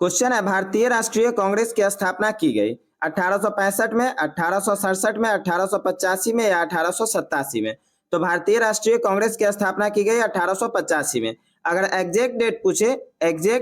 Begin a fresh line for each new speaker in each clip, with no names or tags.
Question है, भारतीय राष्ट्रीय कांग्रेस की स्थापना की गई 1865 में, 1867 में, 1885 में या 1887 में। तो भारतीय राष्ट्रीय कांग्रेस की स्थापना की गई 1885 में। अगर एग्जैक्ट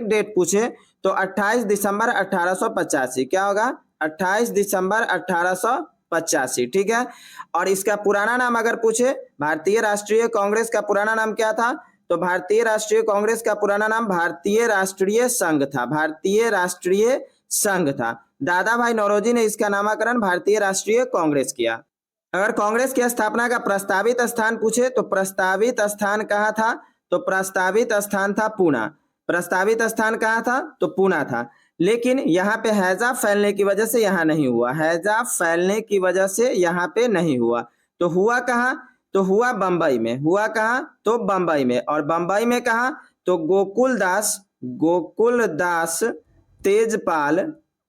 डेट पूछे तो 28 दिसंबर 1885। क्या होगा? 28 दिसंबर 1885। ठीक है। और इसका पुराना नाम अगर पूछे, भारतीय राष्ट्रीय कांग्रेस का पुराना नाम क्या था? तो भारतीय राष्ट्रीय कांग्रेस का पुराना नाम भारतीय राष्ट्रीय संघ था। भारतीय राष्ट्रीय संघ था। दादा भाई नौरोजी ने इसका नामकरण भारतीय राष्ट्रीय कांग्रेस किया। अगर कांग्रेस की स्थापना का प्रस्तावित स्थान पूछे तो प्रस्तावित स्थान कहाँ था? तो प्रस्तावित स्थान था पूना। प्रस्तावित स्थान कहाँ था? तो पूना था। लेकिन यहाँ पे हैजा फैलने की वजह से यहाँ नहीं हुआ। हैजा फैलने की वजह से यहाँ पे नहीं हुआ। तो हुआ कहाँ? तो हुआ बंबई में। हुआ कहाँ? तो बंबई में। और बंबई में कहाँ? तो गोकुलदास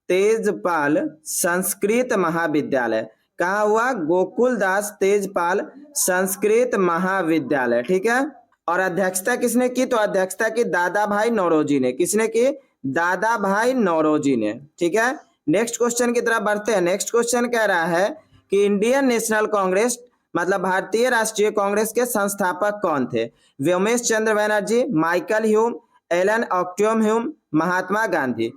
तेजपाल संस्कृत महाविद्यालय। कहाँ हुआ? गोकुलदास तेजपाल संस्कृत महाविद्यालय। ठीक है। और अध्यक्षता किसने की? तो अध्यक्षता की दादा भाई नौरोजी ने। किसने की? दादा भाई नौरोजी ने। ठीक है। नेक्स्ट क्वेश्चन की तरफ बढ़ते हैं। नेक्स्ट क्वेश्चन कह रहा है कि इंडियन नेशनल कांग्रेस मतलब भारतीय राष्ट्रीय कांग्रेस के संस्थापक कौन थे? Vyomesh Chandra Banerjee, Michael Hume, Allan Octavian Hume, Mahatma Gandhi.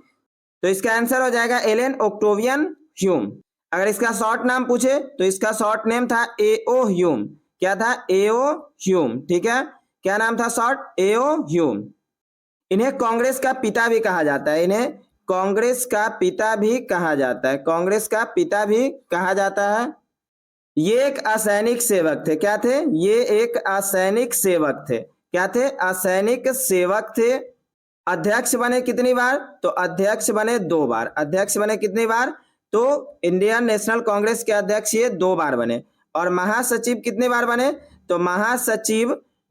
तो इसका आंसर हो जाएगा एलन ऑक्टेवियन ह्यूम। अगर इसका शॉर्ट नाम पूछे तो इसका शॉर्ट नेम था एओ ह्यूम। क्या था? एओ ह्यूम। ठीक है। क्या नाम था शॉर्ट? एओ ह्यूम। इन्हें कांग्रेस का पिता भी कहा जाता है। इन्हें कांग्रेस का पिता भी कहा जाता है। कांग्रेस का पिता भी कहा जाता है। ये एक असैनिक सेवक थे। क्या थे? ये एक असैनिक सेवक थे। क्या थे? असैनिक सेवक थे। अध्यक्ष बने कितनी बार? तो अध्यक्ष बने 2 बार। अध्यक्ष बने कितनी बार? तो इंडियन नेशनल कांग्रेस के अध्यक्ष ये 2 बार बने। और महासचिव कितनी बार बने? तो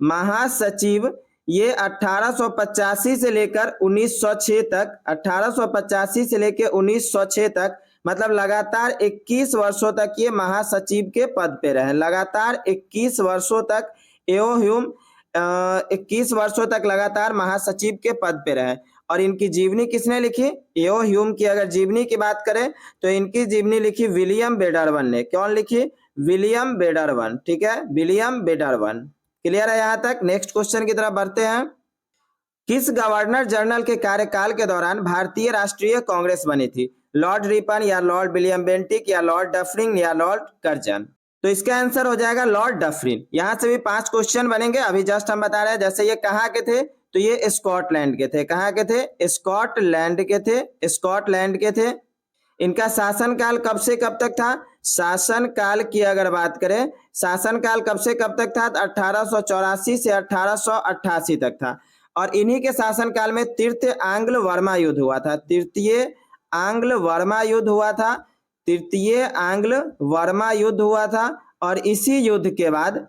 महासचिव ये 1885 से लेकर 1906 तक, 1885 से लेकर 1906 तक, मतलब लगातार 21 वर्षों तक ये महासचिव के पद पे रहे। लगातार 21 वर्षों तक एओ ह्यूम 21 वर्षों तक लगातार महासचिव के पद पे रहे। और इनकी जीवनी किसने लिखी? एओ ह्यूम की अगर जीवनी की बात करें तो इनकी जीवनी लिखी विलियम बेडरवन ने। कौन लिखी? विलियम बेडरवन। ठीक है। विलियम बेडरवन। क्लियर है यहाँ तक? नेक्स्ट क्वेश्चन की तरफ बढ़ते हैं। किस गवर्नर जनरल के कार्यकाल के दौरान भारतीय राष्ट्रीय कांग्रेस बनी थी? लॉर्ड रिपन या लॉर्ड विलियम बेंटिक या लॉर्ड डफरिन या लॉर्ड कर्जन। तो इसका आंसर हो जाएगा लॉर्ड डफरिन। यहां से भी 5 क्वेश्चन बनेंगे। अभी जस्ट हम बता रहे हैं। जैसे ये कहाँ के थे? तो ये स्कॉटलैंड के थे। कहाँ के थे? स्कॉटलैंड के थे। स्कॉटलैंड के थे। इनका शासनकाल कब से कब तक था? शासनकाल की अगर बात करें, शासनकाल कब से कब तक था? 1884 से 1888 तक था। और इन्हीं के शासनकाल में तृतीय आंग्ल वर्मा युद्ध हुआ था। तृतीय आंग्ल वर्मा युद्ध हुआ था। तृतीय आंग्ल वर्मा युद्ध हुआ था। और इसी युद्ध के बाद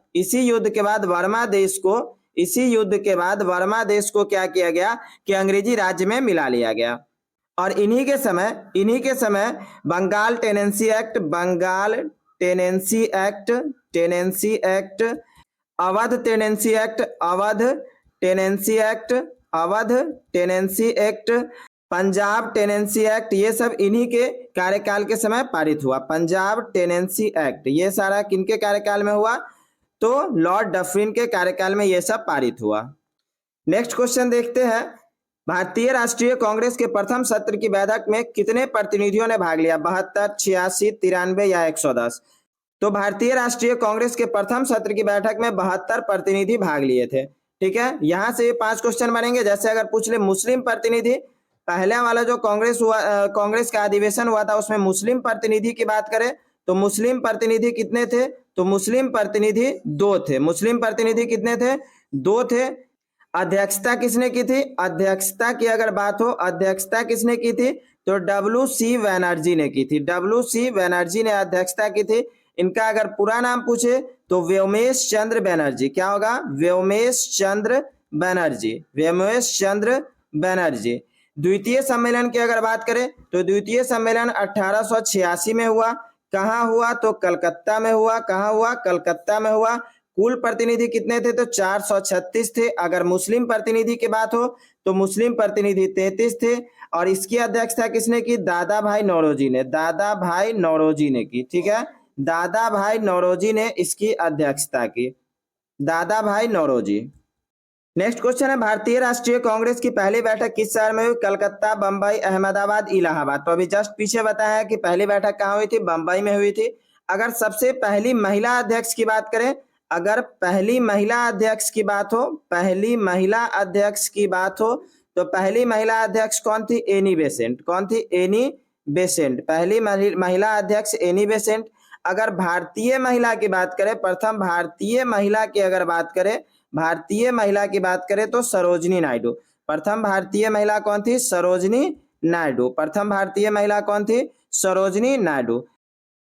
वर्मा देश को क्या किया गया कि अंग्रेजी राज्य में मिला लिया गया। और इन्हीं के समय Bengal tenancy act, Awadh tenancy act, Punjab tenancy act, ये सब इन्हीं के कार्यकाल के समय पारित हुआ। पंजाब टेनेंसी एक्ट ये सारा किनके कार्यकाल में हुआ? तो लॉर्ड डफरिन के कार्यकाल में ये सब पारित हुआ। नेक्स्ट क्वेश्चन देखते हैं। भारतीय राष्ट्रीय कांग्रेस के प्रथम सत्र की बैठक में कितने प्रतिनिधियों ने भाग लिया? 72, 86, 93 या 110। तो भारतीय राष्ट्रीय कांग्रेस के प्रथम सत्र की बैठक में 72 प्रतिनिधि भाग लिए थे। ठीक है। यहां से 5 क्वेश्चन बनेंगे। जैसे अगर पूछ ले मुस्लिम प्रतिनिधि, पहले वाला जो कांग्रेस का अधिवेशन हुआ था उसमें मुस्लिम प्रतिनिधि की बात करें तो मुस्लिम प्रतिनिधि कितने थे? तो मुस्लिम प्रतिनिधि 2 थे। मुस्लिम प्रतिनिधि कितने थे? 2 थे। अध्यक्षता किसने की थी? अध्यक्षता की अगर बात हो, अध्यक्षता किसने की थी? तो WC बनर्जी ने की थी। WC बनर्जी ने अध्यक्षता की थी। इनका अगर पूरा नाम पूछे तो व्योमेश चंद्र बनर्जी। क्या होगा? व्योमेश चंद्र बनर्जी। व्योमेश चंद्र बनर्जी। द्वितीय सम्मेलन की अगर बात करें तो द्वितीय सम्मेलन 1886 में हुआ। कहाँ हुआ? तो कलकत्ता में हुआ। कहाँ हुआ? कलकत्ता में हुआ। कुल प्रतिनिधि कितने थे? तो 436 थे। अगर मुस्लिम प्रतिनिधि की बात हो तो मुस्लिम प्रतिनिधि 33 थे। और इसकी अध्यक्षता किसने की? दादा भाई नौरोजी ने, दादा भाई नौरोजी ने की। ठीक है, दादा भाई नौरोजी ने इसकी अध्यक्षता की, दादा भाई नौरोजी। नेक्स्ट क्वेश्चन है, भारतीय राष्ट्रीय कांग्रेस की पहली बैठक किस शहर में हुई? कलकत्ता, बंबई, अहमदाबाद, इलाहाबाद। तो अभी जस्ट पीछे बताया कि पहली बैठक कहाँ हुई थी? बंबई में हुई थी। अगर सबसे पहली महिला अध्यक्ष की बात करें, अगर पहली महिला अध्यक्ष की बात हो, पहली महिला अध्यक्ष की बात हो, तो पहली महिला अध्यक्ष कौन थी? Annie Besant. कौन थी? Annie Besant. पहली महिला अध्यक्ष एनी बेसेंट। अगर भारतीय महिला की बात करें, प्रथम भारतीय महिला की अगर बात करें, भारतीय महिला की बात करें तो सरोजनी नायडू। प्रथम भारतीय महिला कौन थी? सरोजनी नायडू। प्रथम भारतीय महिला कौन थी? सरोजनी नायडू।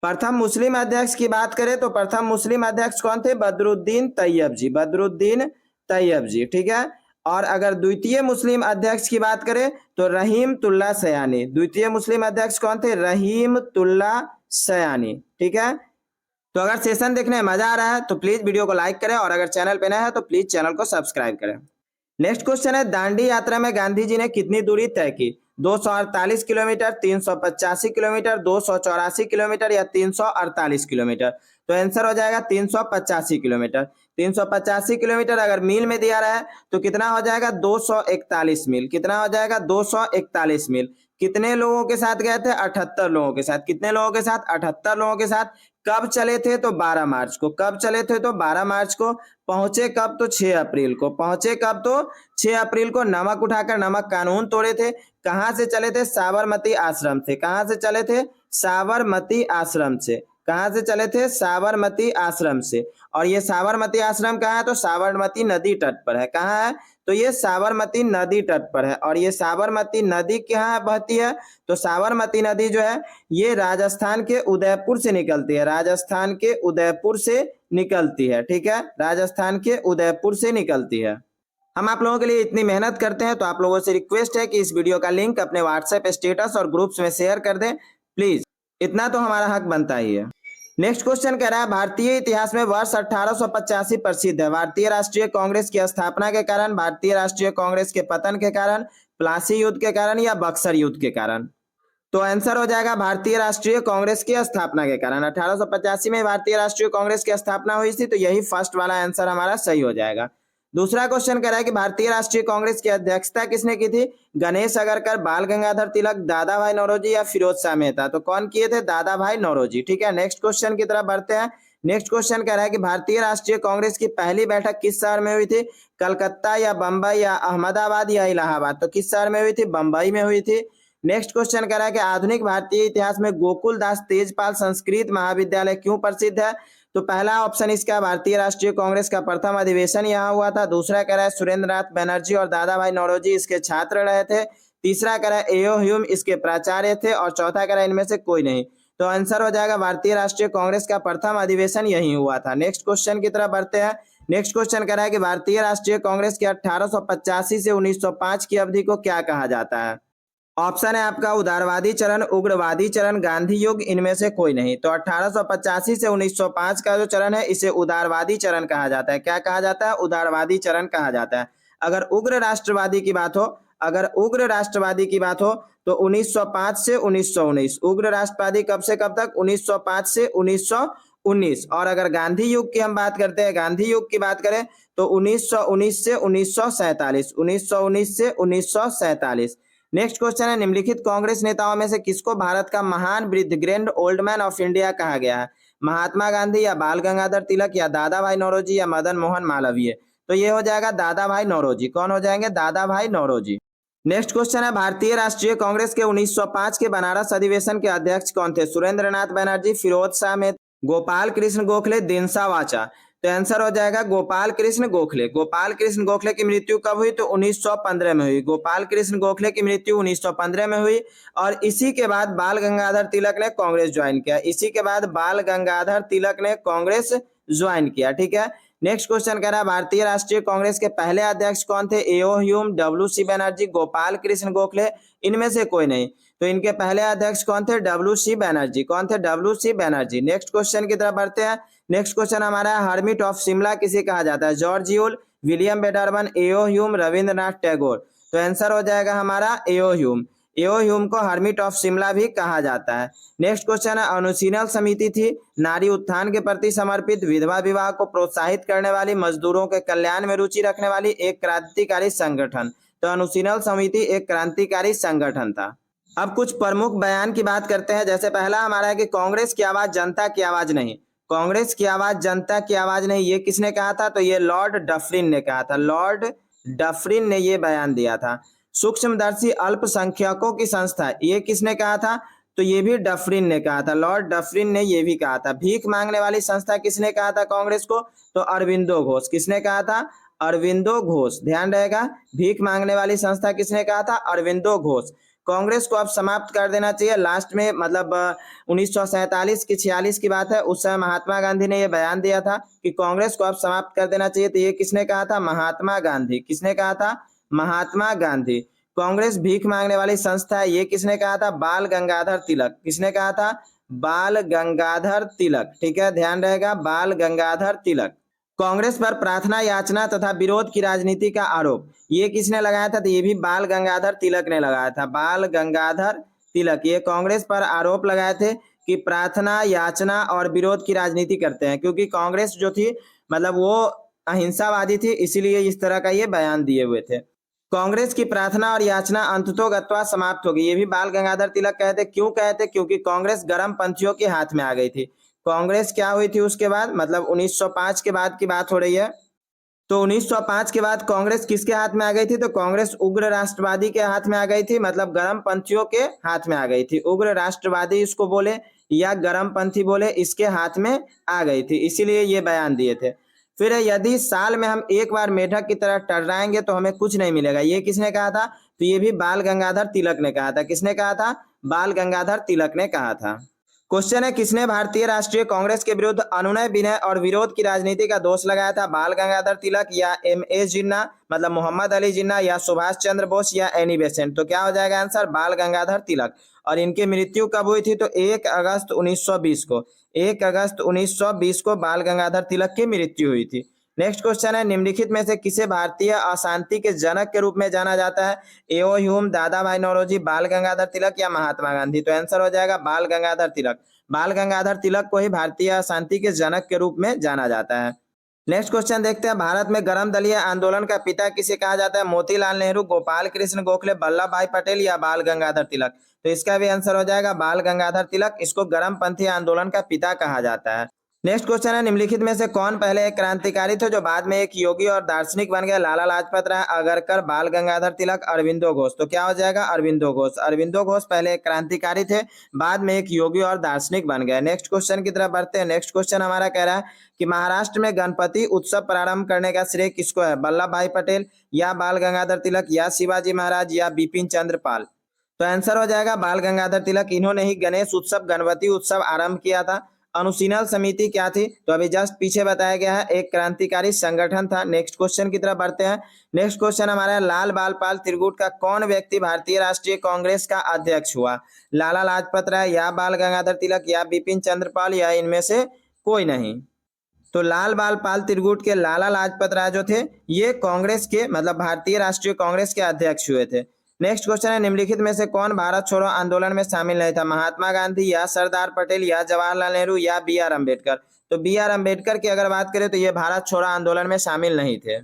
प्रथम मुस्लिम अध्यक्ष की बात करें तो प्रथम मुस्लिम अध्यक्ष कौन थे? बदरुद्दीन तैयब जी, बदरुद्दीन तैयब जी। ठीक है, और अगर द्वितीय मुस्लिम अध्यक्ष की बात करें तो रहीमतुल्लाह सयानी। द्वितीय मुस्लिम अध्यक्ष कौन थे? रहीमतुल्लाह सयानी। ठीक है, तो अगर सेशन देखने में मजा आ रहा है तो प्लीज वीडियो को लाइक करें, और अगर चैनल पे नया है तो प्लीज चैनल को सब्सक्राइब करें। नेक्स्ट क्वेश्चन है, दांडी यात्रा में गांधी जी ने कितनी दूरी तय की? 248 किलोमीटर, 385 किलोमीटर, 284 किलोमीटर या 348 किलोमीटर। तो आंसर हो जाएगा 385 किलोमीटर। 385 किलोमीटर अगर मील में दिया रहा है तो कितना हो जाएगा? 241 मील। कितना हो जाएगा? 241 मील। कितने लोगों के साथ गए थे? 78 लोगों के साथ। कितने लोगों के साथ? 78 लोगों के साथ। कब चले थे? तो 12 मार्च को। कब चले थे? तो 12 मार्च को। पहुंचे कब? तो 6 अप्रैल को। पहुंचे कब? तो 6 अप्रैल को। नमक उठाकर नमक कानून तोड़े थे। कहां से चले थे? साबरमती आश्रम से। कहां से चले थे? साबरमती आश्रम से। कहां से चले थे? साबरमती आश्रम से। और ये साबरमती आश्रम कहाँ है? तो साबरमती नदी तट पर है। कहाँ है? तो ये साबरमती नदी तट पर है। और ये साबरमती नदी कहाँ बहती है? तो साबरमती नदी जो है ये राजस्थान के उदयपुर से निकलती है। राजस्थान के उदयपुर से निकलती है। ठीक है, राजस्थान के उदयपुर से निकलती है। हम आप लोगों के लिए इतनी मेहनत करते हैं तो आप लोगों से रिक्वेस्ट है कि इस वीडियो का लिंक अपने व्हाट्सएप स्टेटस और ग्रुप्स में शेयर कर दें प्लीज, इतना तो हमारा हक बनता ही है। नेक्स्ट क्वेश्चन कह रहा है, भारतीय इतिहास में वर्ष 1885 प्रसिद्ध है। भारतीय राष्ट्रीय कांग्रेस की स्थापना के कारण, भारतीय राष्ट्रीय कांग्रेस के पतन के कारण, प्लासी युद्ध के कारण या बक्सर युद्ध के कारण। तो आंसर हो जाएगा भारतीय राष्ट्रीय कांग्रेस की स्थापना के कारण। 1885 में भारतीय राष्ट्रीय कांग्रेस की स्थापना हुई थी, तो यही फर्स्ट वाला आंसर हमारा सही हो जाएगा। दूसरा क्वेश्चन कह रहा है कि भारतीय राष्ट्रीय कांग्रेस की अध्यक्षता किसने की थी? गणेश अगरकर, बाल गंगाधर तिलक, दादा भाई नौरोजी या फिरोज शाह मेहता। तो कौन किए थे? दादा भाई नौरोजी। ठीक है, नेक्स्ट क्वेश्चन की तरफ बढ़ते हैं। नेक्स्ट क्वेश्चन कह रहा है कि भारतीय राष्ट्रीय कांग्रेस की पहली बैठक किस शहर में हुई थी? कलकत्ता या बंबई या अहमदाबाद या इलाहाबाद। तो किस शहर में हुई थी? बंबई में हुई थी। नेक्स्ट क्वेश्चन कह रहा है कि आधुनिक भारतीय इतिहास में गोकुल दास तेजपाल संस्कृत महाविद्यालय क्यों प्रसिद्ध है? तो पहला ऑप्शन इसका, भारतीय राष्ट्रीय कांग्रेस का प्रथम अधिवेशन यहाँ हुआ था। दूसरा कह रहा है सुरेंद्र नाथ बनर्जी और दादा भाई नौरोजी इसके छात्र रहे थे। तीसरा कह रहा है एओ ह्यूम इसके प्राचार्य थे। और चौथा कह रहा है इनमें से कोई नहीं। तो आंसर हो जाएगा भारतीय राष्ट्रीय कांग्रेस का प्रथम अधिवेशन यही हुआ था। नेक्स्ट क्वेश्चन की तरफ बढ़ते हैं। नेक्स्ट क्वेश्चन कह रहा है कि भारतीय राष्ट्रीय कांग्रेस की 1885 से 1905 की अवधि को क्या कहा जाता है? ऑप्शन है आपका उदारवादी चरण, उग्रवादी चरण, गांधी युग, इनमें से कोई नहीं। तो 1885 से 1905 का जो चरण है इसे उदारवादी चरण कहा जाता है। क्या कहा जाता है? उदारवादी चरण कहा जाता है। अगर उग्र राष्ट्रवादी की बात हो, अगर उग्र राष्ट्रवादी की बात हो तो 1905 से 1919। उग्र राष्ट्रवादी कब से कब तक? 1905 से 1919। और अगर गांधी युग की हम बात करते हैं, गांधी युग की बात करें तो 1919 से 1947। 1919 से 1947। नेक्स्ट क्वेश्चन है, निम्नलिखित कांग्रेस नेताओं में से किसको भारत का महान वृद्ध, grand old man of India कहा गया है? महात्मा गांधी या बाल गंगाधर तिलक या दादा भाई नौरोजी या मदन मोहन मालवीय। तो ये हो जाएगा दादा भाई नौरोजी। कौन हो जाएंगे? दादा भाई नौरोजी। नेक्स्ट क्वेश्चन है, भारतीय राष्ट्रीय कांग्रेस के 1905 के बनारस अधिवेशन के अध्यक्ष कौन थे? सुरेंद्र नाथ बनर्जी, फिरोज शाह मेहता, गोपाल कृष्ण गोखले, दिनसा वाचा। तो आंसर हो जाएगा गोपाल कृष्ण गोखले। गोपाल कृष्ण गोखले की मृत्यु कब हुई? तो 1915 में हुई। गोपाल कृष्ण गोखले की मृत्यु 1915 में हुई। और इसी के बाद बाल गंगाधर तिलक ने कांग्रेस ज्वाइन किया। इसी के बाद बाल गंगाधर तिलक ने कांग्रेस ज्वाइन किया। ठीक है, नेक्स्ट क्वेश्चन कह रहा है, भारतीय राष्ट्रीय कांग्रेस के पहले अध्यक्ष कौन थे? एओ ह्यूम, डब्ल्यू.सी. बनर्जी, गोपाल कृष्ण गोखले, इनमें से कोई नहीं। तो इनके पहले अध्यक्ष कौन थे? डब्ल्यू.सी. बनर्जी। कौन थे? डब्ल्यू.सी. बनर्जी। नेक्स्ट क्वेश्चन की तरफ बढ़ते हैं। नेक्स्ट क्वेश्चन हमारा है हर्मिट ऑफ शिमला किसे कहा जाता है? जॉर्ज यूल, विलियम बेडरमन, एओ ह्यूम, रविंद्रनाथ टैगोर। तो आंसर हो जाएगा हमारा एओ ह्यूम। एओ ह्यूम को हर्मिट ऑफ शिमला भी कहा जाता है। नेक्स्ट क्वेश्चन है अनुशीलन समिति थी नारी उत्थान के प्रति समर्पित, विधवा विवाह को प्रोत्साहित करने वाली, मजदूरों के कल्याण में रुचि रखने वाली, एक क्रांतिकारी संगठन। तो अनुशीलन समिति एक क्रांतिकारी संगठन था। अब कुछ प्रमुख बयान की बात करते हैं। जैसे पहला हमारा है कि कांग्रेस की आवाज जनता की आवाज नहीं। कांग्रेस की आवाज जनता की आवाज नहीं, ये किसने कहा था? तो ये लॉर्ड डफरिन ने कहा था। लॉर्ड डफरिन ने ये बयान दिया था। सूक्ष्मदर्शी अल्पसंख्यकों की संस्था, ये किसने कहा था? तो ये भी डफरिन ने कहा था। लॉर्ड डफरिन ने ये भी कहा था। भीख मांगने वाली संस्था किसने कहा था कांग्रेस को? तो अरविंदो घोष। किसने कहा था? अरविंदो घोष। ध्यान रहेगा, भीख मांगने वाली संस्था किसने कहा था? अरविंदो घोष। कांग्रेस को अब समाप्त कर देना चाहिए। लास्ट में मतलब 1947 की 46 की बात है, उस समय महात्मा गांधी ने यह बयान दिया था कि कांग्रेस को अब समाप्त कर देना चाहिए। तो ये किसने कहा था? महात्मा गांधी। किसने कहा था? महात्मा गांधी। कांग्रेस भीख मांगने वाली संस्था है, ये किसने कहा था? बाल गंगाधर तिलक। किसने कहा था? बाल गंगाधर तिलक। ठीक है, ध्यान रहेगा, बाल गंगाधर तिलक। कांग्रेस पर प्रार्थना याचना तथा विरोध की राजनीति का आरोप, ये किसने लगाया था? तो ये भी बाल गंगाधर तिलक ने लगाया था। बाल गंगाधर तिलक ये कांग्रेस पर आरोप लगाए थे कि प्रार्थना याचना और विरोध की राजनीति करते हैं, क्योंकि कांग्रेस जो थी मतलब वो अहिंसावादी थी, इसीलिए इस तरह का ये बयान दिए हुए थे। कांग्रेस की प्रार्थना और याचना अंततोगत्वा समाप्त हो गई, ये भी बाल गंगाधर तिलक कहते। क्यों कहते? क्योंकि कांग्रेस गर्म पंथियों के हाथ में आ गई थी। कांग्रेस क्या हुई थी उसके बाद, मतलब 1905 के बाद की बात हो रही है। तो 1905 के बाद कांग्रेस किसके हाथ में आ गई थी? तो कांग्रेस उग्र राष्ट्रवादी के हाथ में आ गई थी, मतलब गर्म पंथियों के हाथ में आ गई थी। उग्र राष्ट्रवादी इसको बोले या गर्म पंथी बोले, इसके हाथ में आ गई थी, इसीलिए ये बयान दिए थे। फिर यदि साल में हम एक बार मेढक की तरह टर्राएंगे तो हमें कुछ नहीं मिलेगा, ये किसने कहा था? तो ये भी बाल गंगाधर तिलक ने कहा था। किसने कहा था? बाल गंगाधर तिलक ने कहा था। क्वेश्चन है किसने भारतीय राष्ट्रीय कांग्रेस के विरुद्ध अनुनय विनय और विरोध की राजनीति का दोष लगाया था? बाल गंगाधर तिलक या एम.ए. जिन्ना मतलब मोहम्मद अली जिन्ना या सुभाष चंद्र बोस या एनी बेसेंट। तो क्या हो जाएगा आंसर? बाल गंगाधर तिलक। और इनकी मृत्यु कब हुई थी? तो 1 अगस्त 1920 को। 1 अगस्त 1920 को बाल गंगाधर तिलक की मृत्यु हुई थी। नेक्स्ट क्वेश्चन है निम्नलिखित में से किसे भारतीय अशांति के जनक के रूप में जाना जाता है? एओ ह्यूम, दादा भाई नौरोजी, बाल गंगाधर तिलक या महात्मा गांधी। तो आंसर हो जाएगा बाल गंगाधर तिलक। बाल गंगाधर तिलक को ही भारतीय अशांति के जनक के रूप में जाना जाता है। नेक्स्ट क्वेश्चन देखते हैं, भारत में गर्म दलीय आंदोलन का पिता किसे कहा जाता है? मोतीलाल नेहरू, गोपाल कृष्ण गोखले, वल्लभ भाई पटेल या बाल गंगाधर तिलक। तो इसका भी आंसर हो जाएगा बाल गंगाधर तिलक। इसको गर्म पंथी आंदोलन का पिता कहा जाता है। नेक्स्ट क्वेश्चन है निम्नलिखित में से कौन पहले एक क्रांतिकारी थे जो बाद में एक योगी और दार्शनिक बन गए? लाला लाजपत राय, अगरकर, बाल गंगाधर तिलक, अरविंदो घोष। तो क्या हो जाएगा? अरविंदो घोष। अरविंदो घोष पहले एक क्रांतिकारी थे, बाद में एक योगी और दार्शनिक बन गए। नेक्स्ट क्वेश्चन की तरफ बढ़ते हैं। नेक्स्ट क्वेश्चन हमारा कह रहा है कि महाराष्ट्र में गणपति उत्सव प्रारंभ करने का श्रेय किसको है? वल्लभ भाई पटेल या बाल गंगाधर तिलक या शिवाजी महाराज या बिपिन चंद्र पाल। तो आंसर हो जाएगा बाल गंगाधर तिलक। इन्होंने ही गणेश उत्सव गणपति उत्सव आरंभ किया था। अनुशीलन समिति क्या थी? तो अभी जस्ट पीछे बताया गया है, एक क्रांतिकारी संगठन था। नेक्स्ट क्वेश्चन की तरफ बढ़ते हैं। नेक्स्ट क्वेश्चन हमारा लाल बाल पाल त्रिगुट का कौन व्यक्ति भारतीय राष्ट्रीय कांग्रेस का अध्यक्ष हुआ? लाला लाजपत राय या बाल गंगाधर तिलक या बिपिन चंद्र पाल या इनमें से कोई नहीं। तो लाल बाल पाल त्रिगुट के लाला लाजपत राय जो थे ये कांग्रेस के मतलब भारतीय राष्ट्रीय कांग्रेस के अध्यक्ष हुए थे। नेक्स्ट क्वेश्चन है निम्नलिखित में से कौन भारत छोड़ो आंदोलन में शामिल नहीं था? महात्मा गांधी या सरदार पटेल या जवाहरलाल नेहरू या बी.आर. अम्बेडकर। तो बी.आर. अम्बेडकर की अगर बात करें तो ये भारत छोड़ो आंदोलन में शामिल नहीं थे।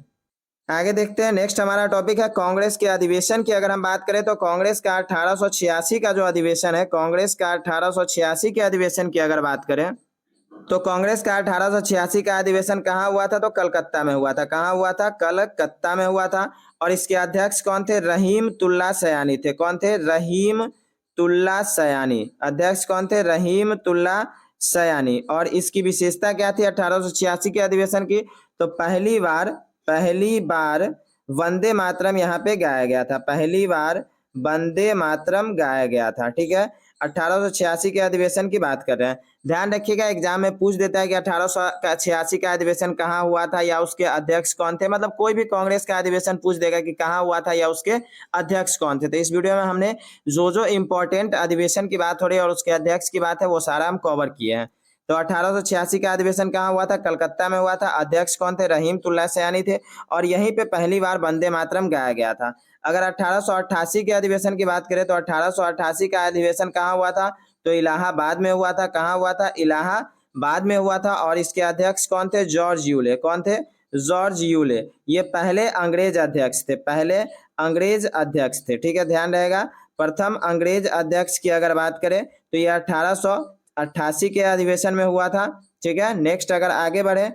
आगे देखते हैं। नेक्स्ट हमारा टॉपिक है कांग्रेस के अधिवेशन की अगर हम बात करें तो कांग्रेस का 1886 का जो अधिवेशन है, कांग्रेस का 1886 के अधिवेशन की अगर बात करें तो कांग्रेस का 1886 का अधिवेशन कहाँ हुआ था? तो कलकत्ता में हुआ था। कहाँ हुआ था? कलकत्ता में हुआ था। और इसके अध्यक्ष कौन थे? रहीमतुल्लाह सयानी थे। कौन थे? रहीमतुल्लाह सयानी। अध्यक्ष कौन थे? रहीमतुल्लाह सयानी। और इसकी विशेषता क्या थी 1886 के अधिवेशन की? तो पहली बार वंदे मातरम यहाँ पे गाया गया था। पहली बार वंदे मातरम गाया गया था। ठीक है, 1886 के अधिवेशन की बात कर रहे हैं। ध्यान रखिएगा, एग्जाम में पूछ देता है कि 1886 का अधिवेशन कहाँ हुआ था या उसके अध्यक्ष कौन थे। मतलब कोई भी कांग्रेस का अधिवेशन पूछ देगा कि कहाँ हुआ था या उसके अध्यक्ष कौन थे। तो इस वीडियो में हमने जो इंपॉर्टेंट अधिवेशन की बात हो रही है और उसके अध्यक्ष की बात है वो सारा हम कवर किए हैं। तो 1886 का अधिवेशन कहाँ हुआ था? कलकत्ता में हुआ था। अध्यक्ष कौन थे? रहीमतुल्लाह सयानी थे और यहीं पे पहली बार वंदे मातरम गाया गया था। अगर 1888 के अधिवेशन की बात करें तो 1888 का अधिवेशन कहाँ हुआ था? तो इलाहाबाद में हुआ था। कहाँ हुआ था? इलाहाबाद में हुआ था और इसके अध्यक्ष कौन थे? George Yule. कौन थे? George Yule. ये पहले अंग्रेज अध्यक्ष थे, पहले अंग्रेज अध्यक्ष थे। ठीक है, ध्यान रहेगा। प्रथम अंग्रेज अध्यक्ष की अगर बात करें तो ये 1888 के अधिवेशन में हुआ था। ठीक है, नेक्स्ट अगर आगे बढ़े,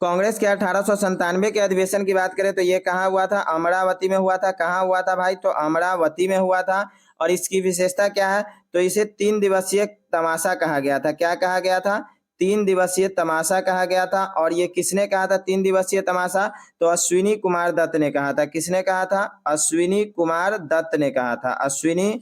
कांग्रेस के 1897 के अधिवेशन की बात करें तो ये कहाँ हुआ था? अमरावती में हुआ था। कहाँ हुआ था भाई? तो अमरावती में हुआ था। और इसकी विशेषता क्या है? तो इसे 3 दिवसीय तमाशा कहा गया था। क्या कहा गया था? 3 दिवसीय तमाशा कहा गया था। और ये किसने कहा था 3 दिवसीय तमाशा? तो अश्विनी कुमार दत्त ने कहा था। किसने कहा था? अश्विनी कुमार दत्त ने कहा था। अश्विनी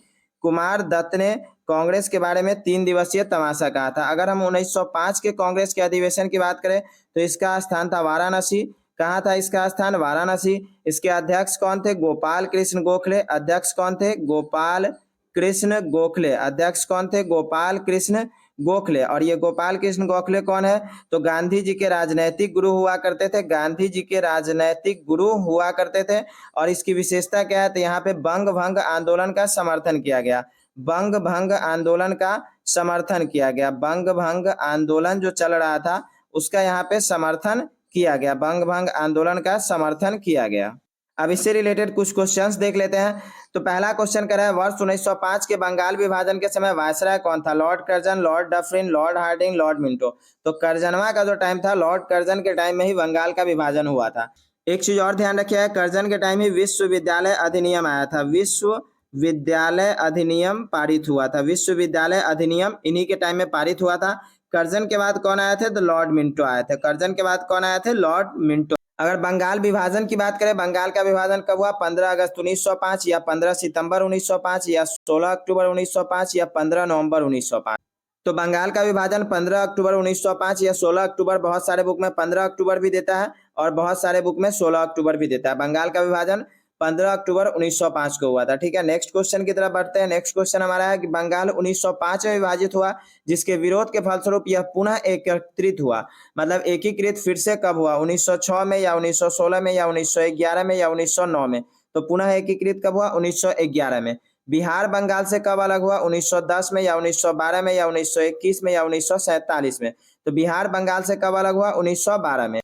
कुमार दत्त ने कांग्रेस के बारे में 3 दिवसीय तमाशा कहा था। अगर हम 1905 के कांग्रेस के अधिवेशन की बात करें तो इसका स्थान था वाराणसी। कहाँ था इसका स्थान? वाराणसी। इसके अध्यक्ष कौन थे? गोपाल कृष्ण गोखले। अध्यक्ष कौन थे? गोपाल कृष्ण गोखले। अध्यक्ष कौन थे? गोपाल कृष्ण गोखले। और ये गोपाल कृष्ण गोखले कौन है? तो गांधी जी के राजनैतिक गुरु हुआ करते थे। गांधी जी के राजनैतिक गुरु हुआ करते थे। और इसकी विशेषता क्या है? तो यहाँ पे बंग भंग आंदोलन का समर्थन किया गया। बंग भंग आंदोलन का समर्थन किया गया। बंग भंग आंदोलन जो चल रहा था उसका यहाँ पे समर्थन किया गया। बंग भंग आंदोलन का समर्थन किया गया। अब इससे रिलेटेड कुछ क्वेश्चंस देख लेते हैं। तो पहला क्वेश्चन कह रहा है वर्ष 1905 के बंगाल विभाजन के समय वायसराय कौन था? Lord Curzon, lord Dufferin, lord Hardinge, lord Minto. तो कर्जनवा का जो टाइम था, लॉर्ड कर्जन के टाइम में ही बंगाल का विभाजन हुआ था। एक चीज और ध्यान रखिए, कर्जन के टाइम ही विश्वविद्यालय अधिनियम आया था। विश्वविद्यालय अधिनियम पारित हुआ था। विश्वविद्यालय अधिनियम इन्हीं के टाइम में पारित हुआ था। कर्जन के बाद कौन आए थे? तो लॉर्ड मिंटो आए थे। कर्जन के बाद कौन आए थे? Lord Minto. अगर बंगाल विभाजन की बात करें, बंगाल का विभाजन कब हुआ? 15 अगस्त 1905 या 15 सितंबर 1905 या 16 अक्टूबर 1905 या 15 नवंबर 1905। तो बंगाल का विभाजन 15 अक्टूबर 1905 या 16 अक्टूबर, बहुत सारे बुक में 15 अक्टूबर भी देता है और बहुत सारे बुक में 16 अक्टूबर भी देता है। बंगाल का विभाजन 15 अक्टूबर 1905 को हुआ था। ठीक है, नेक्स्ट क्वेश्चन की तरफ बढ़ते हैं। नेक्स्ट क्वेश्चन हमारा है कि बंगाल 1905 में विभाजित हुआ, जिसके विरोध के फलस्वरूप यह पुनः एकत्रित हुआ। मतलब एकीकृत फिर से कब हुआ? 1906 में या 1916 में या 1911 में या 1909 में। तो पुनः एकीकृत कब हुआ? 1911 में। बिहार बंगाल से कब अलग हुआ? 1910 में या 1912 में या 1921 में या 1947 में। तो बिहार बंगाल से कब अलग हुआ? 1912 में।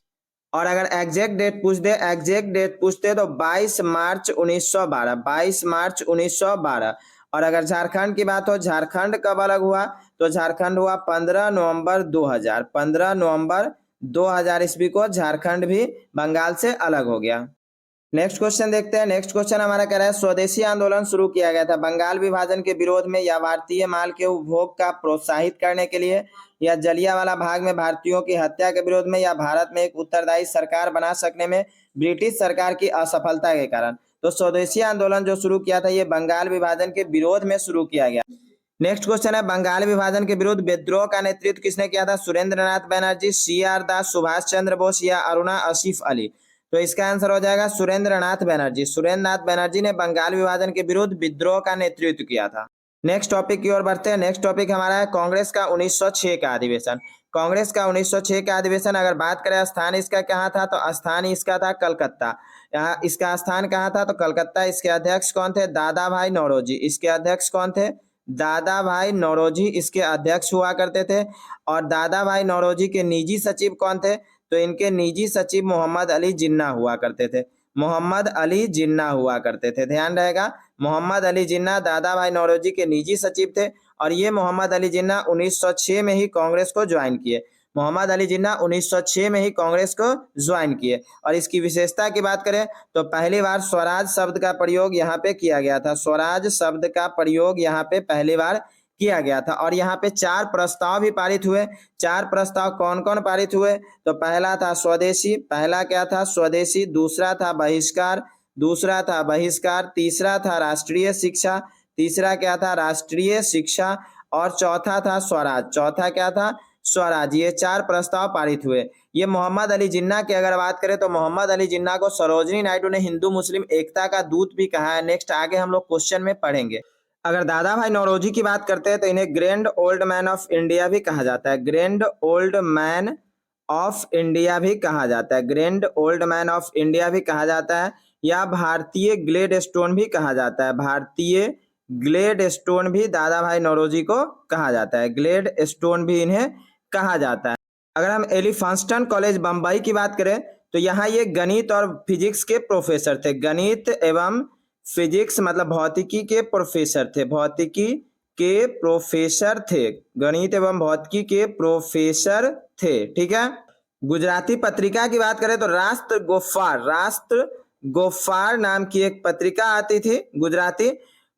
और अगर एग्जैक्ट डेट पूछते तो 22 मार्च 1912, 22 मार्च 1912। और अगर झारखंड की बात हो, झारखंड कब अलग हुआ? तो झारखंड हुआ 15 नवंबर 2000। 15 नवंबर 2000 ईस्वी को झारखंड भी बंगाल से अलग हो गया। नेक्स्ट क्वेश्चन देखते हैं। नेक्स्ट क्वेश्चन हमारा कह रहा है स्वदेशी आंदोलन शुरू किया गया था बंगाल विभाजन के विरोध में या भारतीय माल के उपभोग का प्रोत्साहित करने के लिए या जलियांवाला बाग में भारतीयों की हत्या के विरोध में या भारत में एक उत्तरदायी सरकार बना सकने में ब्रिटिश सरकार की असफलता के कारण। तो स्वदेशी आंदोलन जो शुरू किया था ये बंगाल विभाजन के विरोध में शुरू किया गया। नेक्स्ट क्वेश्चन है बंगाल विभाजन के विरुद्ध विद्रोह का नेतृत्व किसने किया था? सुरेंद्र नाथ बनर्जी, CR दास, सुभाष चंद्र बोस या अरुणा आसिफ अली। तो इसका आंसर हो जाएगा सुरेंद्र नाथ बनर्जी। सुरेंद्र नाथ बनर्जी ने बंगाल विभाजन के विरुद्ध विद्रोह का नेतृत्व किया था। नेक्स्ट टॉपिक की ओर बढ़ते हैं। नेक्स्ट टॉपिक हमारा है कांग्रेस का 1906 का अधिवेशन। कांग्रेस का 1906 का अधिवेशन अगर बात करें स्थान इसका कहाँ था, तो स्थान इसका था कलकत्ता। यहाँ इसका स्थान कहाँ था? तो कलकत्ता। इसके अध्यक्ष कौन थे? दादा भाई नौरोजी। इसके अध्यक्ष कौन थे? दादा भाई नौरोजी इसके अध्यक्ष हुआ करते थे। और दादा भाई नौरोजी के निजी सचिव कौन थे? तो इनके निजी सचिव मोहम्मद अली जिन्ना हुआ करते थे। मोहम्मद अली जिन्ना हुआ करते थे, ध्यान रहेगा। मोहम्मद अली जिन्ना दादा भाई नौरोजी के निजी सचिव थे। और ये मोहम्मद अली जिन्ना 1906 में ही कांग्रेस को ज्वाइन किए। मोहम्मद अली जिन्ना 1906 में ही कांग्रेस को ज्वाइन किए। और इसकी विशेषता की बात करें तो पहली बार स्वराज शब्द का प्रयोग यहाँ पे किया गया था। स्वराज शब्द का प्रयोग यहाँ पे पहली बार किया गया था। और यहाँ पे 4 प्रस्ताव भी पारित हुए। 4 प्रस्ताव कौन कौन पारित हुए? तो पहला था स्वदेशी। पहला क्या था? स्वदेशी। दूसरा था बहिष्कार। दूसरा था बहिष्कार। तीसरा था राष्ट्रीय शिक्षा। तीसरा क्या था? राष्ट्रीय शिक्षा। और चौथा था स्वराज। चौथा क्या था? स्वराज। ये 4 प्रस्ताव पारित हुए। ये मोहम्मद अली जिन्ना की अगर बात करें तो मोहम्मद अली जिन्ना को सरोजनी नायडू ने हिंदू मुस्लिम एकता का दूत भी कहा है। नेक्स्ट आगे हम लोग क्वेश्चन में पढ़ेंगे। अगर दादा भाई नौरोजी की बात करते हैं तो इन्हें grand old man of India भी कहा जाता है, grand old man of India भी कहा जाता है, grand old man of India भी कहा जाता है, या भारतीय ग्लेड स्टोन भी कहा जाता है, भारतीय ग्लेड स्टोन भी दादा भाई नौरोजी को कहा जाता है, ग्लेड स्टोन भी इन्हें कहा जाता है। अगर हम एलिफांस्टन कॉलेज बम्बई की बात करें तो यहाँ ये गणित और फिजिक्स के प्रोफेसर थे, गणित एवं फिजिक्स मतलब भौतिकी के प्रोफेसर थे, भौतिकी के प्रोफेसर थे, गणित एवं भौतिकी के प्रोफेसर थे, ठीक है। गुजराती पत्रिका की बात करें तो राष्ट्र गोफार नाम की एक पत्रिका आती थी गुजराती,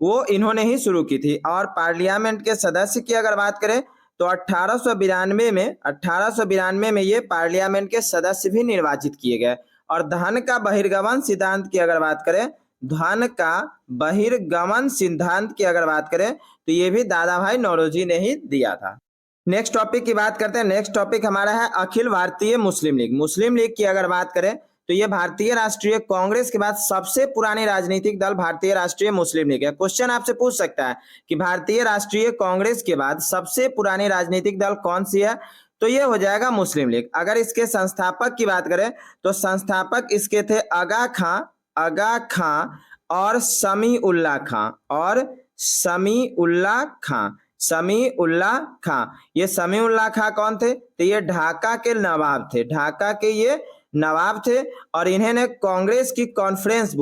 वो इन्होंने ही शुरू की थी। और पार्लियामेंट के सदस्य की अगर बात करें तो 1892 में ये पार्लियामेंट के सदस्य भी निर्वाचित किए गए। और धन का बहिर्गमन सिद्धांत की अगर बात करें, धन का बहिर्गमन सिद्धांत की अगर बात करें तो ये भी दादा भाई नौरोजी ने ही दिया था। नेक्स्ट टॉपिक की बात करते हैं। नेक्स्ट टॉपिक हमारा है अखिल भारतीय मुस्लिम लीग। मुस्लिम लीग की अगर बात करें तो ये भारतीय राष्ट्रीय कांग्रेस के बाद सबसे पुरानी राजनीतिक दल भारतीय राष्ट्रीय मुस्लिम लीग है। क्वेश्चन आपसे पूछ सकता है कि भारतीय राष्ट्रीय कांग्रेस के बाद सबसे पुरानी राजनीतिक दल कौन सी है, तो ये हो जाएगा मुस्लिम लीग। अगर इसके संस्थापक की बात करें तो संस्थापक इसके थे आगा खां और समी उल्लाह खां। ये समी उल्लाह खां कौन थे, तो ये ढाका के नवाब थे, ढाका के ये नवाब थे। और इन्होंने कांग्रेस की कॉन्फ्रेंस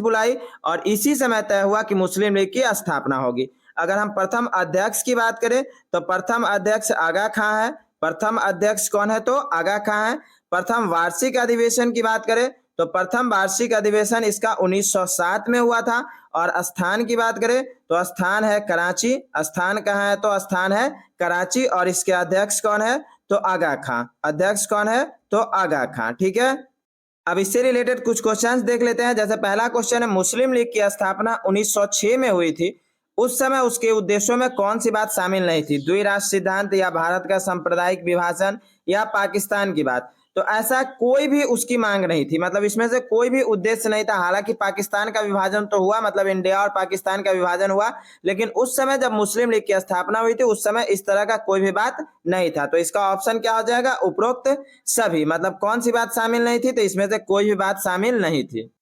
बुलाई और इसी समय तय हुआ कि मुस्लिम लीग की स्थापना होगी। अगर हम प्रथम अध्यक्ष की बात करें तो प्रथम अध्यक्ष आगा खां है, प्रथम अध्यक्ष कौन है तो आगा खां है। प्रथम वार्षिक अधिवेशन की बात करें तो प्रथम वार्षिक अधिवेशन इसका 1907 में हुआ था। और स्थान की बात करें तो स्थान है कराची, स्थान कहाँ है तो स्थान है कराची। और इसके अध्यक्ष कौन है तो आगा खां, अध्यक्ष कौन है तो आगा खां, ठीक है। अब इससे रिलेटेड कुछ क्वेश्चंस देख लेते हैं। जैसे पहला क्वेश्चन है, मुस्लिम लीग की स्थापना 1906 में हुई थी, उस समय उसके उद्देश्यों में कौन सी बात शामिल नहीं थी, द्विराष्ट्र सिद्धांत या भारत का सांप्रदायिक विभाजन या पाकिस्तान की बात। तो ऐसा कोई भी उसकी मांग नहीं थी, मतलब इसमें से कोई भी उद्देश्य नहीं था। हालांकि पाकिस्तान का विभाजन तो हुआ, मतलब इंडिया और पाकिस्तान का विभाजन हुआ, लेकिन उस समय जब मुस्लिम लीग की स्थापना हुई थी उस समय इस तरह का कोई भी बात नहीं था। तो इसका ऑप्शन क्या हो जाएगा, उपरोक्त सभी। मतलब कौन सी बात शामिल नहीं थी, तो इसमें से कोई भी बात शामिल नहीं थी।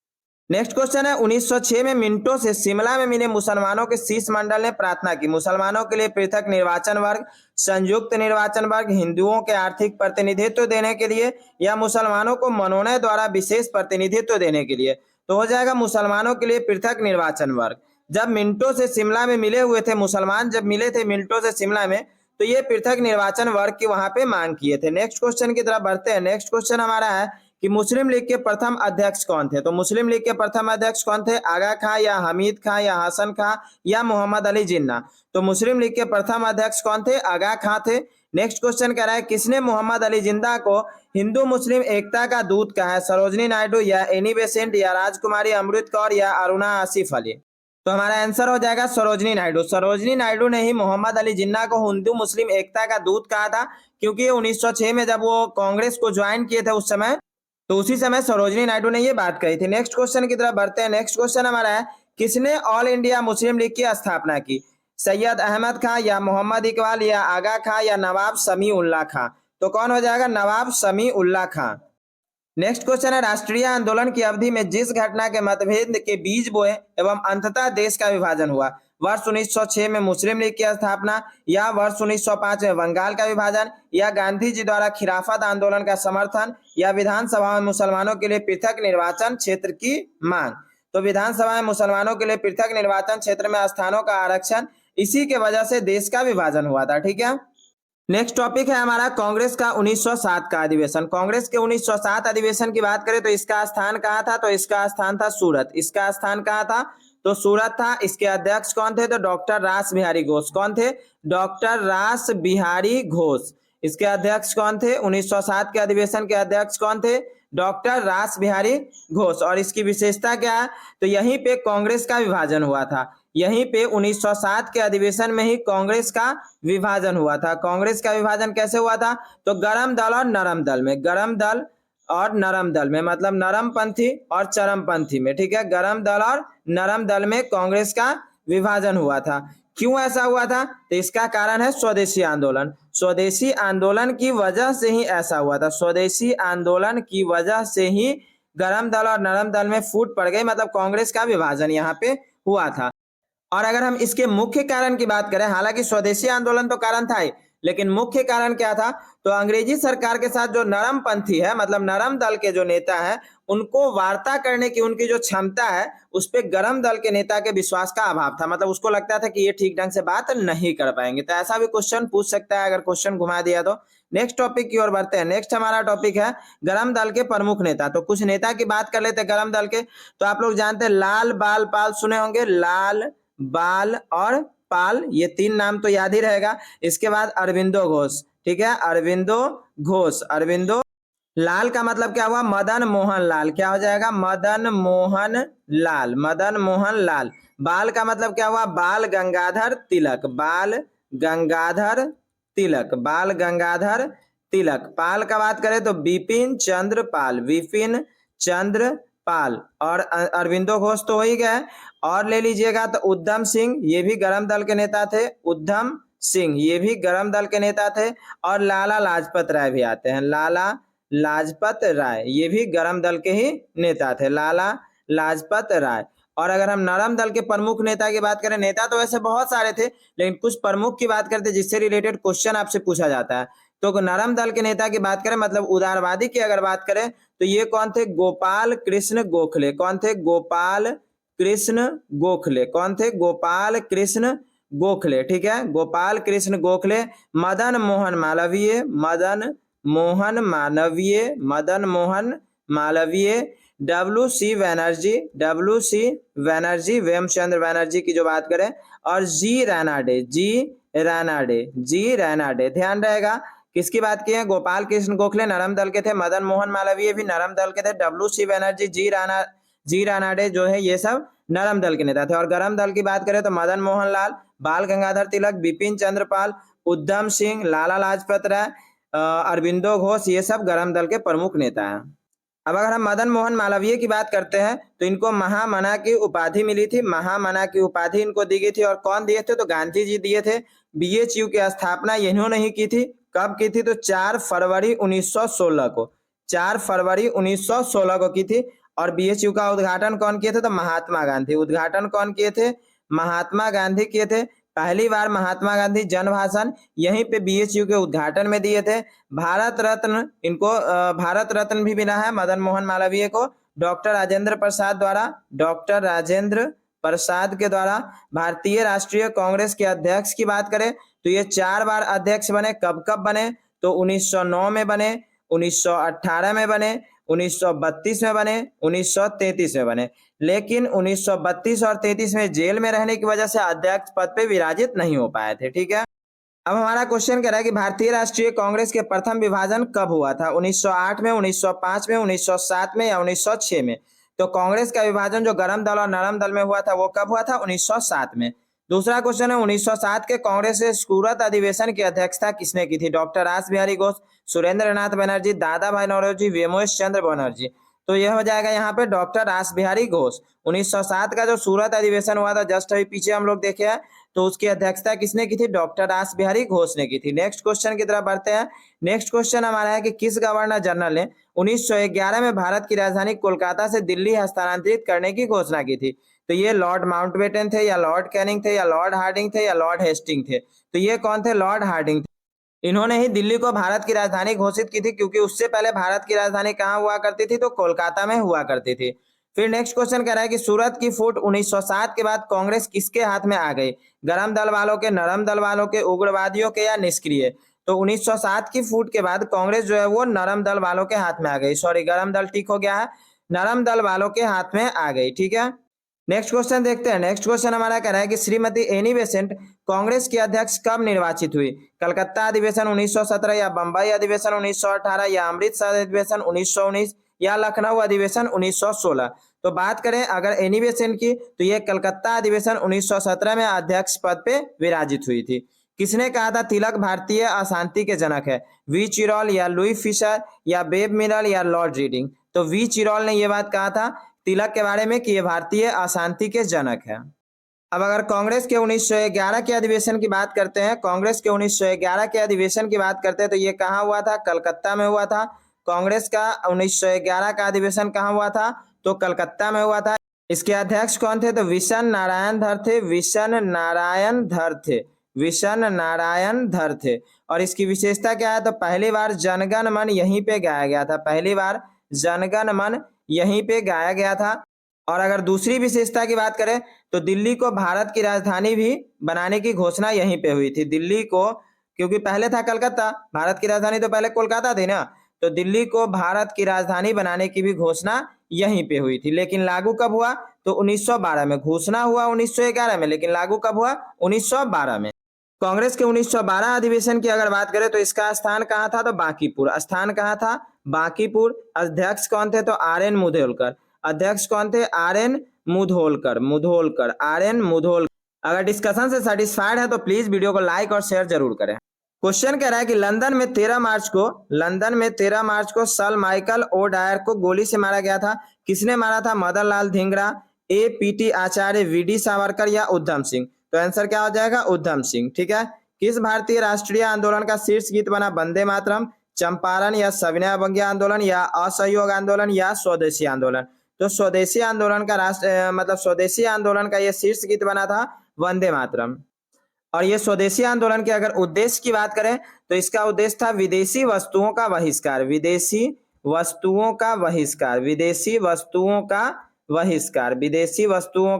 नेक्स्ट क्वेश्चन है, 1906 में मिंटो से शिमला में मिले मुसलमानों के शीश मंडल ने प्रार्थना की, मुसलमानों के लिए पृथक निर्वाचन वर्ग, संयुक्त निर्वाचन वर्ग, हिंदुओं के आर्थिक प्रतिनिधित्व देने के लिए या मुसलमानों को मनोनय द्वारा विशेष प्रतिनिधित्व देने के लिए। तो हो जाएगा मुसलमानों के लिए पृथक निर्वाचन वर्ग। जब मिंटो से शिमला में मिले हुए थे मुसलमान, जब मिले थे मिंटो से शिमला में, तो ये पृथक निर्वाचन वर्ग की वहां पे मांग किए थे। नेक्स्ट क्वेश्चन की तरफ बढ़ते हैं। नेक्स्ट क्वेश्चन हमारा है कि मुस्लिम लीग के प्रथम अध्यक्ष कौन थे। तो मुस्लिम लीग के प्रथम अध्यक्ष कौन थे, आगा खां या हमीद खां या हसन खां या मोहम्मद अली जिन्ना। तो मुस्लिम लीग के प्रथम अध्यक्ष कौन थे, आगा खां थे। नेक्स्ट क्वेश्चन कह रहा है, किसने मोहम्मद अली जिन्ना को हिंदू मुस्लिम एकता का दूत कहा है, सरोजनी नायडू या एनी बेसेंट या राजकुमारी अमृत कौर या अरुणा आसिफ अली। तो हमारा आंसर हो जाएगा सरोजनी नायडू। सरोजनी नायडू ने ही मोहम्मद अली जिन्ना को हिंदू मुस्लिम एकता का दूत कहा था, क्योंकि 1906 में जब वो कांग्रेस को ज्वाइन किए थे उस समय, तो उसी समय सरोजनी नायडू ने ये बात कही थी। नेक्स्ट क्वेश्चन की तरफ बढ़ते हैं। नेक्स्ट क्वेश्चन हमारा है, किसने ऑल इंडिया मुस्लिम लीग की स्थापना की, सैयद अहमद खां या मोहम्मद इकबाल या आगा खां या नवाब समी उल्लाह खां। तो कौन हो जाएगा, नवाब समी उल्लाह खां। नेक्स्ट क्वेश्चन है, राष्ट्रीय आंदोलन की अवधि में जिस घटना के मतभेद के बीज बोए एवं अंततः देश का विभाजन हुआ, वर्ष 1906 में मुस्लिम लीग की स्थापना या वर्ष 1905 में बंगाल का विभाजन या गांधी जी द्वारा खिलाफत आंदोलन का समर्थन या विधानसभा में मुसलमानों के लिए पृथक निर्वाचन क्षेत्र की मांग। तो विधानसभा में मुसलमानों के लिए पृथक निर्वाचन क्षेत्र में स्थानों का आरक्षण, इसी के वजह से देश का विभाजन हुआ था, ठीक है। नेक्स्ट टॉपिक है हमारा कांग्रेस का 1907 का अधिवेशन। कांग्रेस के 1907 अधिवेशन की बात करें तो इसका स्थान कहाँ था, तो इसका स्थान था सूरत। इसका स्थान कहाँ था, तो सूरत था। इसके अध्यक्ष कौन थे, तो डॉक्टर रास बिहारी घोष। कौन थे, डॉक्टर रास बिहारी घोष। इसके अध्यक्ष कौन थे, 1907 के अधिवेशन के अध्यक्ष कौन थे, डॉक्टर रास बिहारी घोष। और इसकी विशेषता क्या है, तो यहीं पे कांग्रेस का विभाजन हुआ था, यहीं पे 1907 के अधिवेशन में ही कांग्रेस का विभाजन हुआ था। कांग्रेस का विभाजन कैसे हुआ था, तो गरम दल और नरम दल में। गरम दल और नरम दल में, मतलब नरम पंथी और चरम पंथी में, ठीक है। गरम दल और नरम दल में कांग्रेस का विभाजन हुआ था। क्यों ऐसा हुआ था? तो इसका कारण है स्वदेशी आंदोलन। स्वदेशी आंदोलन की वजह से ही ऐसा हुआ था। स्वदेशी आंदोलन की वजह से ही गरम दल और नरम दल में फूट पड़ गई, मतलब कांग्रेस का विभाजन यहाँ पे हुआ था। और अगर हम इसके मुख्य कारण की बात करें, हालांकि स्वदेशी आंदोलन तो कारण था ही, लेकिन मुख्य कारण क्या था? तो अंग्रेजी सरकार के साथ जो नरम पंथी है, मतलब नरम दल के जो नेता है, उनको वार्ता करने की उनकी जो क्षमता है, उस पर गरम दल के नेता के विश्वास का अभाव था। मतलब उसको लगता था कि ये ठीक ढंग से बात नहीं कर पाएंगे। तो ऐसा भी क्वेश्चन पूछ सकता है अगर क्वेश्चन घुमा दिया तो। नेक्स्ट टॉपिक की ओर बढ़ते हैं। नेक्स्ट हमारा टॉपिक है गरम दल के प्रमुख नेता। तो कुछ नेता की बात कर लेते हैं गरम दल के। तो आप लोग जानते हैं लाल बाल पाल, सुने होंगे, लाल बाल और पाल, ये तीन नाम तो याद ही रहेगा। इसके बाद अरविंदो घोष, ठीक है, अरविंदो घोष। अरविंदो लाल का मतलब क्या हुआ? मदन मोहन लाल। क्या हो जाएगा? मदन मोहन लाल। मदन मोहन लाल। बाल का मतलब क्या हुआ? बाल गंगाधर तिलक। बाल गंगाधर तिलक। बाल गंगाधर तिलक। पाल का बात करें तो बिपिन चंद्र पाल। विपिन चंद्र पाल। और अरविंदो घोष तो हो ही गया। और ले लीजिएगा तो उद्धम सिंह, ये भी गरम दल के नेता थे। उद्धम सिंह ये भी गरम दल के नेता थे। और लाला लाजपत राय भी आते हैं। लाला लाजपत राय ये भी गरम दल के ही नेता थे। लाला लाजपत राय। और अगर हम नरम दल के प्रमुख नेता की बात करें, नेता तो वैसे बहुत सारे थे, लेकिन कुछ प्रमुख की बात करते जिससे रिलेटेड क्वेश्चन आपसे पूछा जाता है। तो नरम दल के नेता की बात करें, मतलब उदारवादी की अगर बात करें, तो ये कौन थे? गोपाल कृष्ण गोखले। कौन थे? गोपाल कृष्ण गोखले। कौन थे? गोपाल कृष्ण गोखले, ठीक है, गोपाल कृष्ण गोखले। मदन मोहन मालवीय। मदन मोहन मालवीय। मदन मोहन मालवीय। WC बैनर्जी। WC बैनर्जी, वेमचंद्र बैनर्जी की जो बात करें। और जी रानाडे। जी रानाडे। जी रानाडे। ध्यान रहेगा किसकी बात की है? गोपाल कृष्ण गोखले नरम दल के थे। मदन मोहन मालवीय भी नरम दल के थे। WC बैनर्जी, जी रानाडे जो है, ये सब नरम दल के नेता थे। और गरम दल की बात करें तो मदन मोहन लाल, बाल गंगाधर तिलक, बिपिन चंद्र पाल, उद्धम सिंह, लाला लाजपत राय, अरविंदो घोष, ये सब गरम दल के प्रमुख नेता हैं। अब अगर हम मदन मोहन मालवीय की बात करते हैं तो इनको महामना की उपाधि मिली थी। महामना की उपाधि इनको दी गई थी। और कौन दिए थे? तो गांधी जी दिए थे। BHU की स्थापना इन्होंने ही की थी। कब की थी? तो 4 फरवरी 1916 को। 4 फरवरी 1916 को की थी। और BHU का उद्घाटन कौन किए थे? तो महात्मा गांधी। उद्घाटन कौन किए थे? महात्मा गांधी किए थे। पहली बार महात्मा गांधी जन भाषण यहीं पे BHU के उद्घाटन में दिए थे। भारत रत्न इनको भारत रत्न भी मिला है मदन मोहन मालवीय को डॉक्टर राजेंद्र प्रसाद द्वारा। डॉक्टर राजेंद्र प्रसाद के द्वारा। भारतीय राष्ट्रीय कांग्रेस के अध्यक्ष की बात करें तो ये 4 बार अध्यक्ष बने। कब कब बने? तो 1909 में बने, 1918 में बने, 1932 में बने, 1933 में बने। लेकिन 1932 और 33 में जेल में रहने की वजह से अध्यक्ष पद पे विराजित नहीं हो पाए थे, ठीक है। अब हमारा क्वेश्चन कह रहा है कि भारतीय राष्ट्रीय कांग्रेस के प्रथम विभाजन कब हुआ था? 1908 में, 1905 में, 1907 में या 1906 में? तो कांग्रेस का विभाजन जो गरम दल और नरम दल में हुआ था वो कब हुआ था? 1907 में। दूसरा क्वेश्चन है 1907 के कांग्रेस के सूरत अधिवेशन की अध्यक्षता किसने की थी? डॉक्टर रास बिहारी घोष, सुरेंद्र नाथ बनर्जी, दादा भाई नौरोजी, व्योमेश चंद्र बनर्जी। तो यह हो जाएगा यहाँ पे डॉक्टर रास बिहारी घोष। 1907 का जो सूरत अधिवेशन हुआ था, जस्ट अभी पीछे हम लोग देखे हैं, तो उसकी अध्यक्षता किसने की थी? डॉक्टर रास बिहारी घोष ने की थी। नेक्स्ट क्वेश्चन की तरफ बढ़ते हैं। नेक्स्ट क्वेश्चन हमारा है कि किस गवर्नर जनरल ने 1911 में भारत की राजधानी कोलकाता से दिल्ली हस्तांतरित करने की घोषणा की थी? तो ये लॉर्ड माउंटबेटन थे, या लॉर्ड कैनिंग थे, या लॉर्ड हार्डिंग थे, या लॉर्ड हेस्टिंग थे? तो ये कौन थे? लॉर्ड हार्डिंग थे। इन्होंने ही दिल्ली को भारत की राजधानी घोषित की थी, क्योंकि उससे पहले भारत की राजधानी कहाँ हुआ करती थी? तो कोलकाता में हुआ करती थी। फिर नेक्स्ट क्वेश्चन कह रहा है कि सूरत की फूट 1907 के बाद कांग्रेस किसके हाथ में आ गई? गरम दल वालों के, नरम दल वालों के, उग्रवादियों के, या निष्क्रिय? तो 1907 की फूट के बाद कांग्रेस जो है वो नरम दल वालों के हाथ में आ गई। सॉरी, गरम दल ठीक हो गया है, नरम दल वालों के हाथ में आ गई, ठीक है। नेक्स्ट क्वेश्चन देखते हैं। नेक्स्ट क्वेश्चन हमारा कह रहा है कि श्रीमती एनी बेसेंट कांग्रेस की अध्यक्ष कब निर्वाचित हुई? कलकत्ता अधिवेशन 1917, या बंबई अधिवेशन 1918, या अमृतसर अधिवेशन 1919, या लखनऊ अधिवेशन 1916? तो बात करें अगर एनी बेसेंट की, तो ये कलकत्ता अधिवेशन 1917 में अध्यक्ष पद पे विराजित हुई थी। किसने कहा था तिलक भारतीय अशांति के जनक है? वी चिरॉल या लुई फिशर या बेब मिरल या लॉर्ड रीडिंग? तो वी चिरॉल ने यह बात कहा था तिलक के बारे में कि ये भारतीय अशांति के जनक है। अब अगर कांग्रेस के 1911 के अधिवेशन की बात करते हैं, कांग्रेस के 1911 के अधिवेशन की बात करते हैं तो ये कहाँ हुआ था? कलकत्ता में हुआ था। कांग्रेस का 1911 का अधिवेशन कहाँ हुआ था? तो कलकत्ता में हुआ था। इसके अध्यक्ष कौन थे? तो विशन नारायण धर थे, विशन नारायण धर थे, विशन नारायण धर थे। और इसकी विशेषता क्या है? तो पहली बार जनगण मन यहीं पे गाया गया था, पहली बार जनगण मन यहीं पे गाया गया था। और अगर दूसरी विशेषता की बात करें तो दिल्ली को भारत की राजधानी भी बनाने की घोषणा यहीं पे हुई थी। दिल्ली को, क्योंकि पहले था कलकत्ता, भारत की राजधानी तो पहले कोलकाता थी ना, तो दिल्ली को भारत की राजधानी बनाने की भी घोषणा यहीं पे हुई थी। लेकिन लागू कब हुआ? तो 1912 में। घोषणा हुआ 1911 में, लेकिन लागू कब हुआ? 1912 में। कांग्रेस के 1912 अधिवेशन की अगर बात करें तो इसका स्थान कहाँ था? तो बांकीपुर। स्थान कहाँ था? बांकीपुर। अध्यक्ष कौन थे? तो आर एन मुधोलकर। अध्यक्ष कौन थे? R N Mudholkar, Mudholkar, R N Mudholkar. अगर डिस्कशन से सेटिस्फाइड है तो प्लीज वीडियो को लाइक और शेयर जरूर करें। क्वेश्चन कह रहा है कि लंदन में 13 मार्च को सर माइकल ओ डायर को गोली से मारा गया था। किसने मारा था? Madan Lal Dhingra, A P T Acharya, V D Savarkar या उधम सिंह? तो आंसर क्या हो जाएगा? उधम सिंह। ठीक है। किस भारतीय राष्ट्रीय आंदोलन का शीर्ष गीत बना वंदे मातरम? चंपारण या सविनय अवज्ञा आंदोलन या असहयोग आंदोलन या स्वदेशी आंदोलन? तो स्वदेशी आंदोलन का स्वदेशी आंदोलन का यह शीर्ष गीत बना था वंदे मातरम। और ये स्वदेशी आंदोलन के अगर उद्देश्य की बात करें तो इसका उद्देश्य था विदेशी वस्तुओं का बहिष्कार, विदेशी वस्तुओं का बहिष्कार, विदेशी वस्तुओं का बहिष्कार, विदेशी वस्तुओं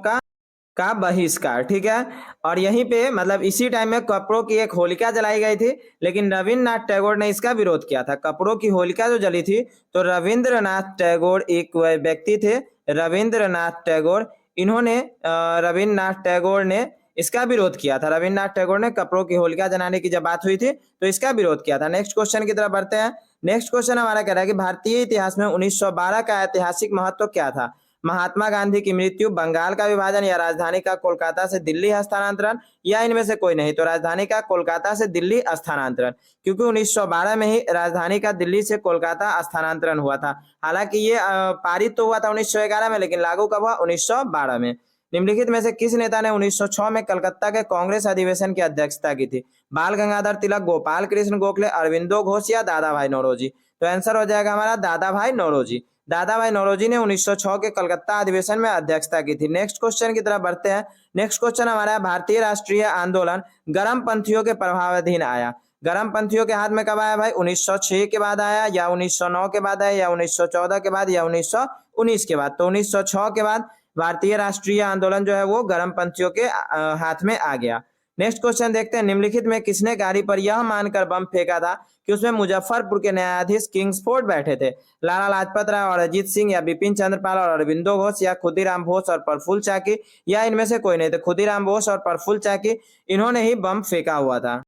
का बहिष्कार। ठीक है। और यहीं पे इसी टाइम में कपड़ों की एक होलिका जलाई गई थी, लेकिन रविन्द्रनाथ टैगोर ने इसका विरोध किया था। कपड़ों की होलिका जो जली थी तो रविन्द्रनाथ टैगोर एक व्यक्ति थे, रविन्द्रनाथ टैगोर, इन्होंने रविन्द्रनाथ टैगोर ने इसका विरोध किया था। रविन्द्रनाथ टैगोर ने कपड़ों की होलिका जलाने की जब बात हुई थी तो इसका विरोध किया था। नेक्स्ट क्वेश्चन की तरफ बढ़ते हैं। नेक्स्ट क्वेश्चन हमारा कह रहा है कि भारतीय इतिहास में 1912 का ऐतिहासिक महत्व क्या था? महात्मा गांधी की मृत्यु, बंगाल का विभाजन या राजधानी का कोलकाता से दिल्ली हस्तांतरण या इनमें से कोई नहीं? तो राजधानी का कोलकाता से दिल्ली स्थानांतरण, क्योंकि 1912 में ही राजधानी का दिल्ली से कोलकाता स्थानांतरण हुआ था। हालांकि ये पारित तो हुआ था 1911 में, लेकिन लागू कब हुआ? 1912 में। निम्नलिखित में से किस नेता ने 1906 में कलकत्ता के कांग्रेस अधिवेशन की अध्यक्षता की थी? बाल गंगाधर तिलक, गोपाल कृष्ण गोखले, अरविंदो घोष या दादा भाई नौरोजी? तो आंसर हो जाएगा हमारा दादा भाई नौरोजी। दादा भाई नौरोजी ने 1906 के कलकत्ता अधिवेशन में अध्यक्षता की थी। नेक्स्ट क्वेश्चन की तरफ बढ़ते हैं। नेक्स्ट क्वेश्चन हमारा है भारतीय राष्ट्रीय आंदोलन गर्म पंथियों के प्रभावाधीन आया। गर्म पंथियों के हाथ में कब आया भाई? 1906 के बाद आया या 1909 के बाद आया या 1914 के बाद या 1919 के बाद? तो 1906 के बाद भारतीय राष्ट्रीय आंदोलन जो है वो गर्म पंथियों के हाथ में आ गया। नेक्स्ट क्वेश्चन देखते हैं। निम्नलिखित में किसने गाड़ी पर यह मानकर बम फेंका था कि उसमें मुजफ्फरपुर के न्यायाधीश किंग्सफोर्ड बैठे थे? लाला लाजपत राय और अजीत सिंह या बिपिन चंद्रपाल और अरविंदो घोष या खुदीराम बोस और प्रफुल्ल चाकी या इनमें से कोई नहीं? तो खुदीराम बोस और प्रफुल्ल चाकी, इन्होंने ही बम फेंका हुआ था।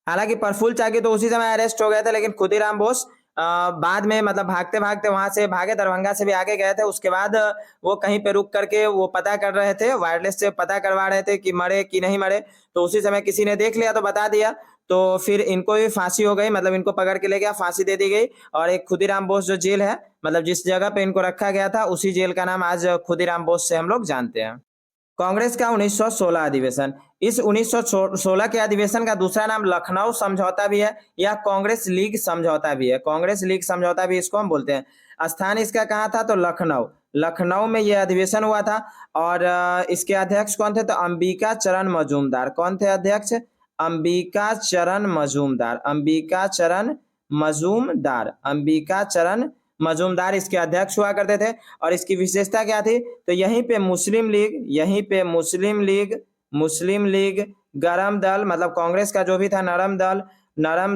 हालांकि प्रफुल्ल चाकी तो उसी समय अरेस्ट हो गए थे, लेकिन खुदीराम बोस बाद में भागते भागते वहां से भागे, दरभंगा से भी आगे गए थे। उसके बाद वो कहीं पे रुक करके वो पता कर रहे थे, वायरलेस से पता करवा रहे थे कि मरे कि नहीं मरे। तो उसी समय किसी ने देख लिया तो बता दिया, तो फिर इनको भी फांसी हो गई, इनको पकड़ के ले गया, फांसी दे दी गई। और एक खुदीराम बोस जो जेल है, जिस जगह पे इनको रखा गया था, उसी जेल का नाम आज खुदीराम बोस से हम लोग जानते हैं। कांग्रेस का 1916 अधिवेशन, इस 1916 के अधिवेशन का दूसरा नाम लखनऊ समझौता भी है या कांग्रेस लीग समझौता भी है। कांग्रेस लीग समझौता भी इसको हम बोलते हैं। स्थान इसका कहाँ था? तो लखनऊ। लखनऊ में यह अधिवेशन हुआ था। और इसके अध्यक्ष कौन थे? तो अंबिका चरण मजूमदार। कौन थे अध्यक्ष? अंबिका चरण मजूमदार, अंबिका चरण मजूमदार, अंबिका चरण मजूमदार इसके अध्यक्ष हुआ करते थे। और इसकी विशेषता क्या थी? तो यहीं पे मुस्लिम लीग, गरम दल, कांग्रेस का जो भी था नरम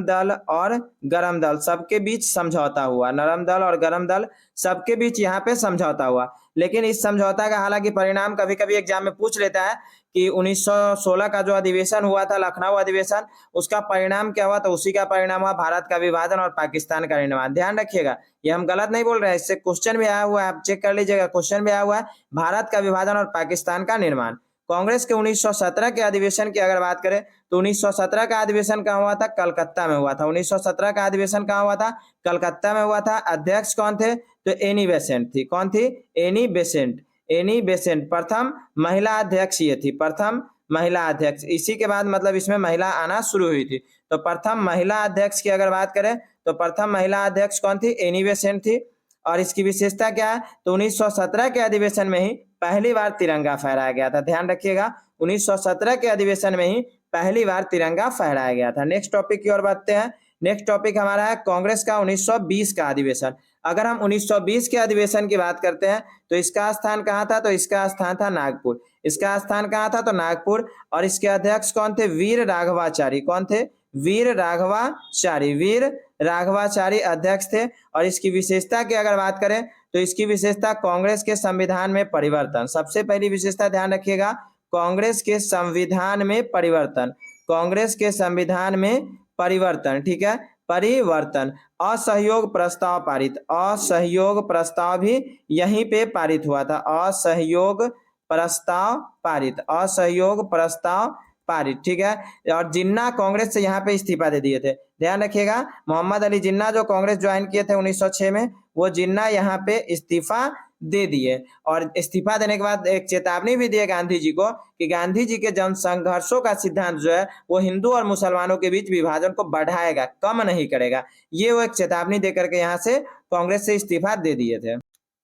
दल और गरम दल सबके बीच समझौता हुआ, नरम दल और गरम दल सबके बीच यहाँ पे समझौता हुआ। लेकिन इस समझौता का हालांकि परिणाम कभी कभी एग्जाम में पूछ लेता है कि 1916 का जो अधिवेशन हुआ था, लखनऊ अधिवेशन, उसका परिणाम क्या हुआ? तो उसी का परिणाम हुआ भारत का विभाजन और पाकिस्तान का निर्माण। ध्यान रखिएगा, ये हम गलत नहीं बोल रहे हैं, इससे क्वेश्चन भी आया हुआ है, आप चेक कर लीजिएगा, क्वेश्चन भी आया हुआ है, भारत का विभाजन और पाकिस्तान का निर्माण। कांग्रेस के 1917 के अधिवेशन की अगर बात करें तो 1917 का अधिवेशन कहाँ हुआ था? कलकत्ता में हुआ था। 1917 का अधिवेशन कहाँ हुआ था? कलकत्ता में हुआ था। अध्यक्ष कौन थे? तो एनी बेसेंट थी। कौन थी? Annie Besant. एनी बेसेंट प्रथम महिला अध्यक्ष ये थी, प्रथम महिला अध्यक्ष। इसी के बाद मतलब इसमें महिला आना शुरू हुई थी। तो प्रथम महिला अध्यक्ष की अगर बात करें तो प्रथम महिला अध्यक्ष कौन थी? एनी बेसेंट थी। और इसकी विशेषता क्या है? तो 1917 के अधिवेशन में ही पहली बार तिरंगा फहराया गया था। ध्यान रखिएगा, 1917 के अधिवेशन में ही पहली बार तिरंगा फहराया गया था। नेक्स्ट टॉपिक की ओर बढ़ते हैं। नेक्स्ट टॉपिक हमारा है कांग्रेस का 1920 का अधिवेशन। अगर हम 1920 के अधिवेशन की बात करते हैं तो इसका स्थान कहाँ था? तो इसका स्थान था नागपुर। इसका स्थान कहाँ था? तो नागपुर। और इसके अध्यक्ष कौन थे? वीर राघवाचारी। कौन थे? वीर राघवाचारी। वीर राघवाचारी अध्यक्ष थे। और इसकी विशेषता की अगर बात करें तो इसकी विशेषता कांग्रेस के संविधान में परिवर्तन। सबसे पहली विशेषता ध्यान रखिएगा, कांग्रेस के संविधान में परिवर्तन। कांग्रेस के संविधान में परिवर्तन, ठीक है, परिवर्तन। असहयोग प्रस्ताव पारित। असहयोग प्रस्ताव भी यहीं पे पारित हुआ था। असहयोग प्रस्ताव पारित। असहयोग प्रस्ताव पारित, ठीक है। और जिन्ना कांग्रेस से यहाँ पे इस्तीफा दे दिए थे। ध्यान रखिएगा, मोहम्मद अली जिन्ना जो कांग्रेस ज्वाइन किए थे 1906 में, वो जिन्ना यहाँ पे इस्तीफा दे दिए। और इस्तीफा देने के बाद एक चेतावनी भी दिए गांधी जी को कि गांधी जी के जन संघर्षों का सिद्धांत जो है वो हिंदू और मुसलमानों के बीच विभाजन को बढ़ाएगा, कम नहीं करेगा। ये वो एक चेतावनी देकर के यहाँ से कांग्रेस से इस्तीफा दे दिए थे।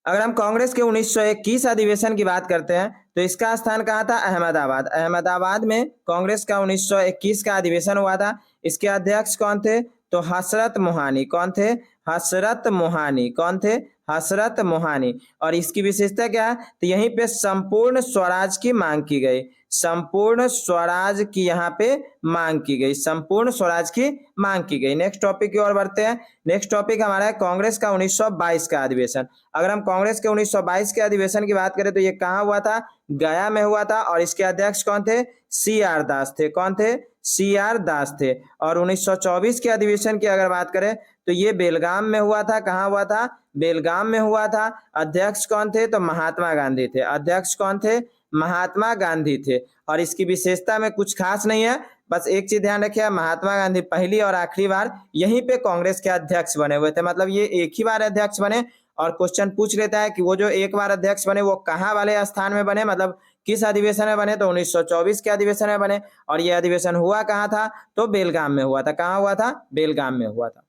अगर हम कांग्रेस के 1921 अधिवेशन की बात करते हैं तो इसका स्थान कहाँ था? अहमदाबाद। अहमदाबाद में कांग्रेस का 1921 का अधिवेशन हुआ था। इसके अध्यक्ष कौन थे? तो हसरत मोहानी। कौन थे? हसरत मोहानी। कौन थे? हसरत मोहानी। और इसकी विशेषता क्या है? तो यहीं पे संपूर्ण स्वराज की मांग की गई। संपूर्ण स्वराज की यहाँ पे मांग की गई। संपूर्ण स्वराज की मांग की गई। नेक्स्ट टॉपिक की ओर बढ़ते हैं। नेक्स्ट टॉपिक हमारा है कांग्रेस का 1922 का अधिवेशन। अगर हम कांग्रेस के 1922 के अधिवेशन की बात करें तो ये कहाँ हुआ था? गया में हुआ था। और इसके अध्यक्ष कौन थे? CR दास थे। कौन थे? CR दास थे। और 1924 के अधिवेशन की अगर बात करें तो ये बेलगाम में हुआ था। कहाँ हुआ था? बेलगाम में हुआ था। अध्यक्ष कौन थे? तो महात्मा गांधी थे। अध्यक्ष कौन थे? महात्मा गांधी थे। और इसकी विशेषता में कुछ खास नहीं है, बस एक चीज ध्यान रखिए, महात्मा गांधी पहली और आखिरी बार यहीं पे कांग्रेस के अध्यक्ष बने हुए थे। मतलब ये एक ही बार अध्यक्ष बने। और क्वेश्चन पूछ लेता है कि वो जो एक बार अध्यक्ष बने वो कहाँ वाले स्थान में बने, मतलब किस अधिवेशन में बने? तो 1924 के अधिवेशन में बने। और ये अधिवेशन हुआ कहाँ था? तो बेलगाम में हुआ था। कहाँ हुआ था? बेलगाम में हुआ था।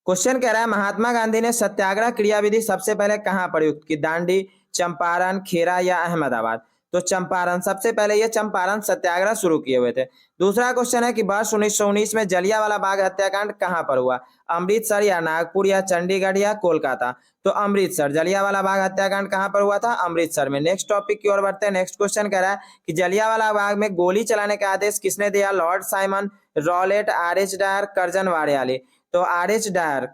क्वेश्चन कह रहा है महात्मा गांधी ने सत्याग्रह क्रियाविधि सबसे पहले कहाँ प्रयुक्त की? दांडी, चंपारण, खेरा या अहमदाबाद? तो चंपारण, सबसे पहले ये चंपारण सत्याग्रह शुरू किए हुए थे। दूसरा क्वेश्चन है कि वर्ष 1919 में जलियांवाला बाग हत्याकांड कहाँ पर हुआ? अमृतसर या नागपुर या चंडीगढ़ या कोलकाता? तो अमृतसर। जलियांवाला बाग हत्याकांड कहाँ पर हुआ था? अमृतसर में। नेक्स्ट टॉपिक की ओर बढ़ते हैं। नेक्स्ट क्वेश्चन कह रहा है कि जलियांवाला बाग में गोली चलाने का आदेश किसने दिया? Lord Simon, Rowlatt, RH Dyer, Curzon Wyllie? तो RH डायर।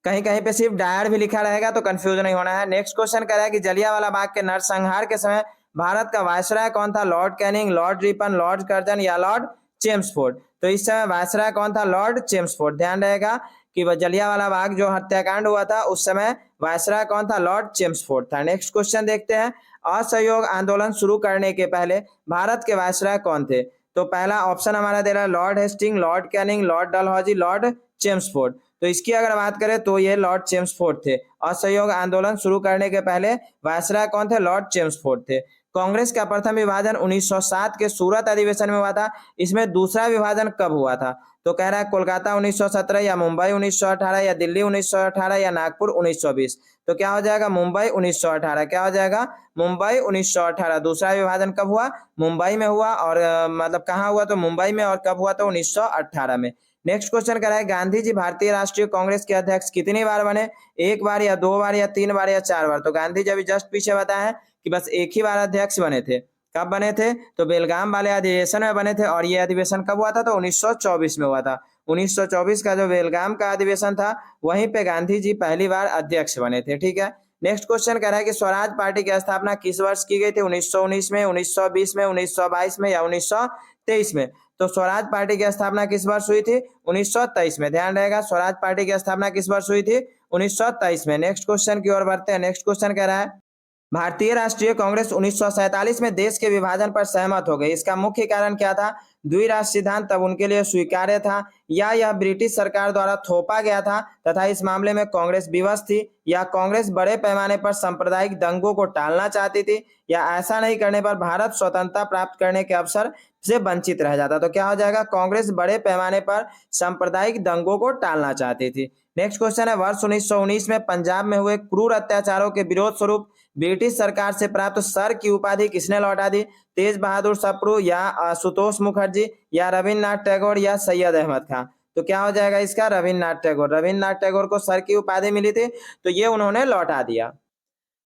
कहीं कहीं पे सिर्फ डायर भी लिखा रहेगा तो कंफ्यूज नहीं होना है। नेक्स्ट क्वेश्चन कह रहा है कि जलियांवाला बाग के नरसंहार के समय भारत का वायसराय कौन था? Lord Canning, Lord Ripon, Lord Curzon या लॉर्ड चेम्सफोर्ड? तो इस समय वायसराय कौन था? Lord Chelmsford. ध्यान रहेगा कि जलियांवाला बाग जो हत्याकांड हुआ था उस समय वायसराय कौन था? लॉर्ड चेम्सफोर्ड था। नेक्स्ट क्वेश्चन देखते हैं, असहयोग आंदोलन शुरू करने के पहले भारत के वायसराय कौन थे? तो पहला ऑप्शन हमारा दे रहा है lord Hastings, lord Canning, lord Dalhousie, lord Chelmsford. तो इसकी अगर बात करें तो ये लॉर्ड चेम्सफोर्ड थे। असहयोग आंदोलन शुरू करने के पहले वायसराय कौन थे? लॉर्ड चेम्सफोर्ड थे। कांग्रेस का प्रथम विभाजन 1907 के सूरत अधिवेशन में हुआ था। इसमें दूसरा विभाजन कब हुआ था? तो कह रहा है कोलकाता 1917 या मुंबई 1918 या दिल्ली 1918 या नागपुर 1920? तो क्या हो जाएगा? मुंबई 1918। क्या हो जाएगा? मुंबई 1918। दूसरा विभाजन कब हुआ? मुंबई में हुआ। और मतलब कहाँ हुआ? तो मुंबई में। और कब हुआ? तो 1918 में। नेक्स्ट क्वेश्चन कर रहा है गांधी जी भारतीय राष्ट्रीय कांग्रेस के अध्यक्ष कितनी बार बने? एक बार या दो बार या तीन बार या चार बार? तो गांधी जी अभी जस्ट पीछे बताया कि बस एक ही बार अध्यक्ष बने थे। कब बने थे? तो बेलगाम वाले अधिवेशन में बने थे। और ये अधिवेशन कब हुआ था? तो 1924 में हुआ था। 1924 का जो बेलगाम का अधिवेशन था वहीं पे गांधी जी पहली बार अध्यक्ष बने थे। ठीक है। नेक्स्ट क्वेश्चन कह रहा है कि स्वराज पार्टी की स्थापना किस वर्ष की गई थी? 1919 में, 1920 में, 1922 में या 1923 में? तो स्वराज पार्टी की स्थापना किस वर्ष हुई थी? 1923 में। ध्यान रहेगा, स्वराज पार्टी की स्थापना किस वर्ष हुई थी? 1923 में। नेक्स्ट क्वेश्चन की ओर बढ़ते हैं। नेक्स्ट क्वेश्चन कह रहा है भारतीय राष्ट्रीय कांग्रेस 1947 में देश के विभाजन पर सहमत हो गई। इसका मुख्य कारण क्या था? द्विराष्ट्र सिद्धांत तब उनके लिए स्वीकार्य था, या यह ब्रिटिश सरकार द्वारा थोपा गया था तथा इस मामले में कांग्रेस विवश थी, या कांग्रेस बड़े पैमाने पर सांप्रदायिक दंगों को टालना चाहती थी, या ऐसा नहीं करने पर भारत स्वतंत्रता प्राप्त करने के अवसर से वंचित रह जाता। तो क्या हो जाएगा? कांग्रेस बड़े पैमाने पर सांप्रदायिक दंगों को टालना चाहती थी। नेक्स्ट क्वेश्चन है, वर्ष 1919 में पंजाब में हुए क्रूर अत्याचारों के विरोध स्वरूप ब्रिटिश सरकार से प्राप्त सर की उपाधि किसने लौटा दी? तेज बहादुर सप्रू, या आशुतोष मुखर्जी, या रविन्द्रनाथ टैगोर, या सैयद अहमद खान? तो क्या हो जाएगा इसका? रविन्द्रनाथ टैगोर। रविन्द्रनाथ टैगोर को सर की उपाधि मिली थी, तो ये उन्होंने लौटा दिया।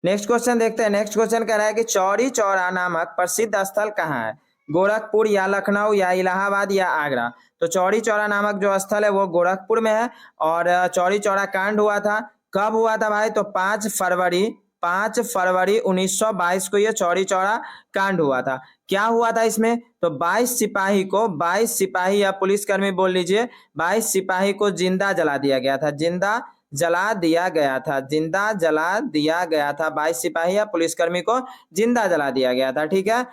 नेक्स्ट क्वेश्चन देखते हैं। नेक्स्ट क्वेश्चन कह रहा है कि चौरी चौरा नामक प्रसिद्ध स्थल कहाँ है? गोरखपुर, या लखनऊ, या इलाहाबाद, या आगरा? तो चौरी चौरा नामक जो स्थल है वो गोरखपुर में है। और चौरी चौरा कांड हुआ था, कब हुआ था भाई? तो 5 फरवरी 1922 को ये चौरी चौरा कांड हुआ था। क्या हुआ था इसमें? तो 22 सिपाही या पुलिसकर्मी बोल लीजिए, 22 सिपाही को जिंदा जला दिया गया था। जिंदा जला दिया गया था, जिंदा जला दिया गया था। 22 सिपाही या पुलिसकर्मी को जिंदा जला दिया गया था। ठीक है,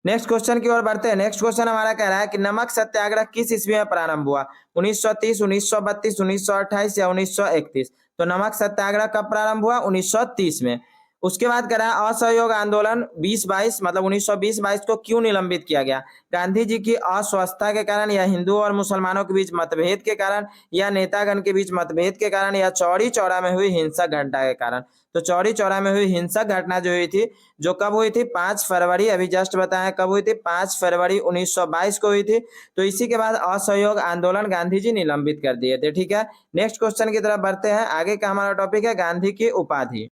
नेक्स्ट क्वेश्चन की ओर बढ़ते हैं। नेक्स्ट क्वेश्चन हमारा कह रहा है कि नमक सत्याग्रह किस ईस्वी में प्रारंभ हुआ? 1930, 1932, 1928, या 1931? तो नमक सत्याग्रह कब प्रारंभ हुआ? 1930 में। उसके बाद कह रहा है असहयोग आंदोलन 2022 मतलब 1920-22 को क्यों निलंबित किया गया? गांधी जी की अस्वस्थता के कारण, या हिंदुओं और मुसलमानों के बीच मतभेद के कारण, या नेतागण के बीच मतभेद के कारण, या चौरी चौरा में हुई हिंसक घटना के कारण? तो चौरी चौरा में हुई हिंसक घटना जो हुई थी, जो कब हुई थी? 5 फरवरी, अभी जस्ट बताया कब हुई थी? 5 फरवरी 1922 को हुई थी। तो इसी के बाद असहयोग आंदोलन गांधी जी निलंबित कर दिए थे। ठीक है, नेक्स्ट क्वेश्चन की तरफ बढ़ते हैं। आगे का हमारा टॉपिक है गांधी की उपाधि।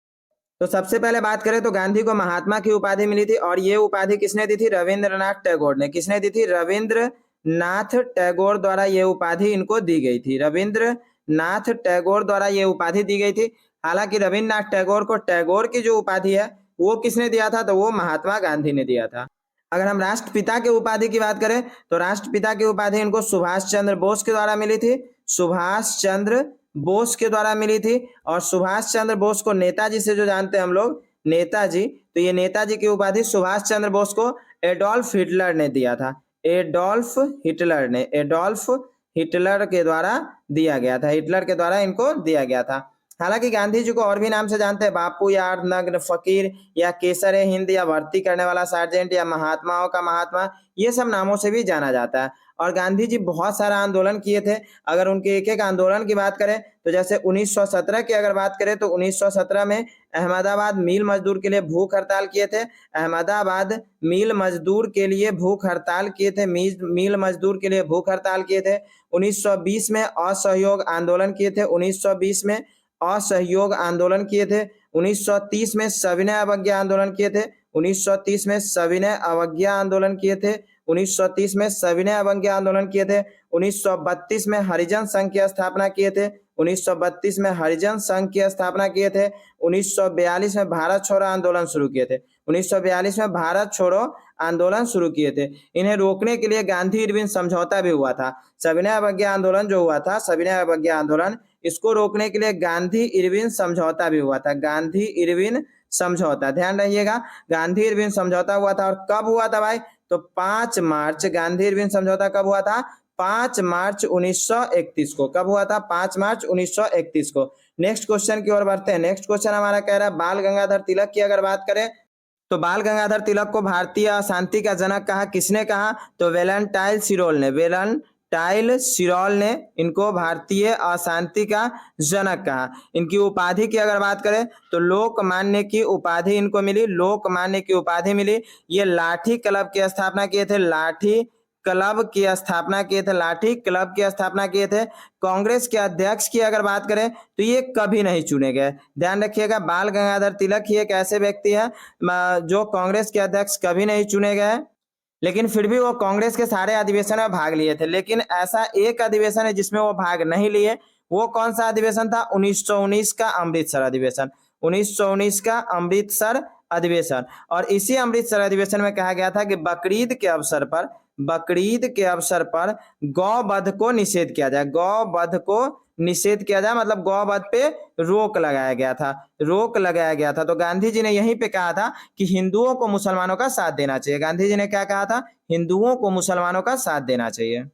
तो सबसे पहले बात करें तो गांधी को महात्मा की उपाधि मिली थी, और ये उपाधि किसने दी थी? रविंद्रनाथ टैगोर ने। किसने दी थी? रविंद्रनाथ टैगोर द्वारा ये उपाधि इनको दी गई थी। रविंद्रनाथ टैगोर द्वारा ये उपाधि दी गई थी। हालांकि रविंद्रनाथ टैगोर को टैगोर की जो उपाधि है वो किसने दिया था? तो वो महात्मा गांधी ने दिया था। अगर हम राष्ट्रपिता के उपाधि की बात करें तो राष्ट्रपिता की उपाधि इनको सुभाष चंद्र बोस के द्वारा मिली थी। सुभाष चंद्र बोस के द्वारा मिली थी। और सुभाष चंद्र बोस को नेताजी से जो जानते हैं हम लोग, नेताजी, तो ये नेताजी की उपाधि सुभाष चंद्र बोस को एडोल्फ हिटलर ने दिया था। एडोल्फ हिटलर के द्वारा दिया गया था। हिटलर के द्वारा इनको दिया गया था। हालांकि गांधी जी को और भी नाम से जानते हैं, बापू, या नग्न फकीर, या केसर हिंद, या भर्ती करने वाला सार्जेंट, या महात्माओं का महात्मा, ये सब नामों से भी जाना जाता है। और गांधी जी बहुत सारा आंदोलन किए थे। अगर उनके एक एक आंदोलन की बात करें तो जैसे 1917 की अगर बात करें तो 1917 में अहमदाबाद मिल मजदूर के लिए भूख हड़ताल किए थे। अहमदाबाद मिल मजदूर के लिए भूख हड़ताल किए थे। मिल मजदूर के लिए भूख हड़ताल किए थे। 1920 में असहयोग आंदोलन किए थे। 1920 में असहयोग आंदोलन किए थे। 1930 में सविनय अवज्ञा आंदोलन किए थे। 1930 में सविनय अवज्ञा आंदोलन किए थे। 1930 में सविनय अवज्ञा आंदोलन किए थे। 1932 में हरिजन संघ की स्थापना किए थे। 1932 में हरिजन संघ की स्थापना किए थे। 1942 में भारत छोड़ो आंदोलन शुरू किए थे। 1942 में भारत छोड़ो आंदोलन शुरू किए थे। इन्हें रोकने के लिए गांधी इरविन समझौता भी हुआ था। सविनय अवज्ञा आंदोलन जो हुआ था, सविनय अवज्ञा आंदोलन, इसको रोकने के लिए गांधी इरविन समझौता भी हुआ था। गांधी इरविन समझौता, ध्यान रखिएगा, गांधी इरविन समझौता हुआ था। और कब हुआ था भाई? तो 5 मार्च, गांधी इरविन समझौता कब हुआ था? 5 मार्च 1931 को। कब हुआ था? 5 मार्च 1931 को। नेक्स्ट क्वेश्चन की ओर बढ़ते हैं। नेक्स्ट क्वेश्चन हमारा कह रहा है बाल गंगाधर तिलक की अगर बात करें तो बाल गंगाधर तिलक को भारतीय अशांति का जनक कहा। किसने कहा? तो वेलेंटाइन सिरोल ने। वेलेंटाइन सिरोल ने इनको भारतीय अशांति का जनक कहा। इनकी उपाधि की अगर बात करें तो लोकमान्य की उपाधि इनको मिली। लोकमान्य की उपाधि मिली। ये लाठी क्लब की स्थापना किए थे। लाठी क्लब की स्थापना किए थे। लाठी क्लब की स्थापना किए थे। कांग्रेस के अध्यक्ष की अगर बात करें तो ये कभी नहीं चुने गए। ध्यान रखिएगा, बाल गंगाधर तिलक ही एक ऐसे व्यक्ति है जो कांग्रेस के अध्यक्ष कभी नहीं चुने गए, लेकिन फिर भी वो कांग्रेस के सारे अधिवेशन में भाग लिए थे। लेकिन ऐसा एक अधिवेशन है जिसमें वो भाग नहीं लिए। वो कौन सा अधिवेशन था? 1919 का अमृतसर अधिवेशन। 1919 का अमृतसर अधिवेशन। और इसी अमृतसर अधिवेशन में कहा गया था कि बकरीद के अवसर पर बकरीद के अवसर पर गौवध को निषेध किया जाए, गौवध को निषेध किया जाए, मतलब गौवध पे रोक लगाया गया था, रोक लगाया गया था। तो गांधी जी ने यहीं पे कहा था कि हिंदुओं को मुसलमानों का साथ देना चाहिए। गांधी जी ने क्या कहा था? हिंदुओं को मुसलमानों का साथ देना चाहिए।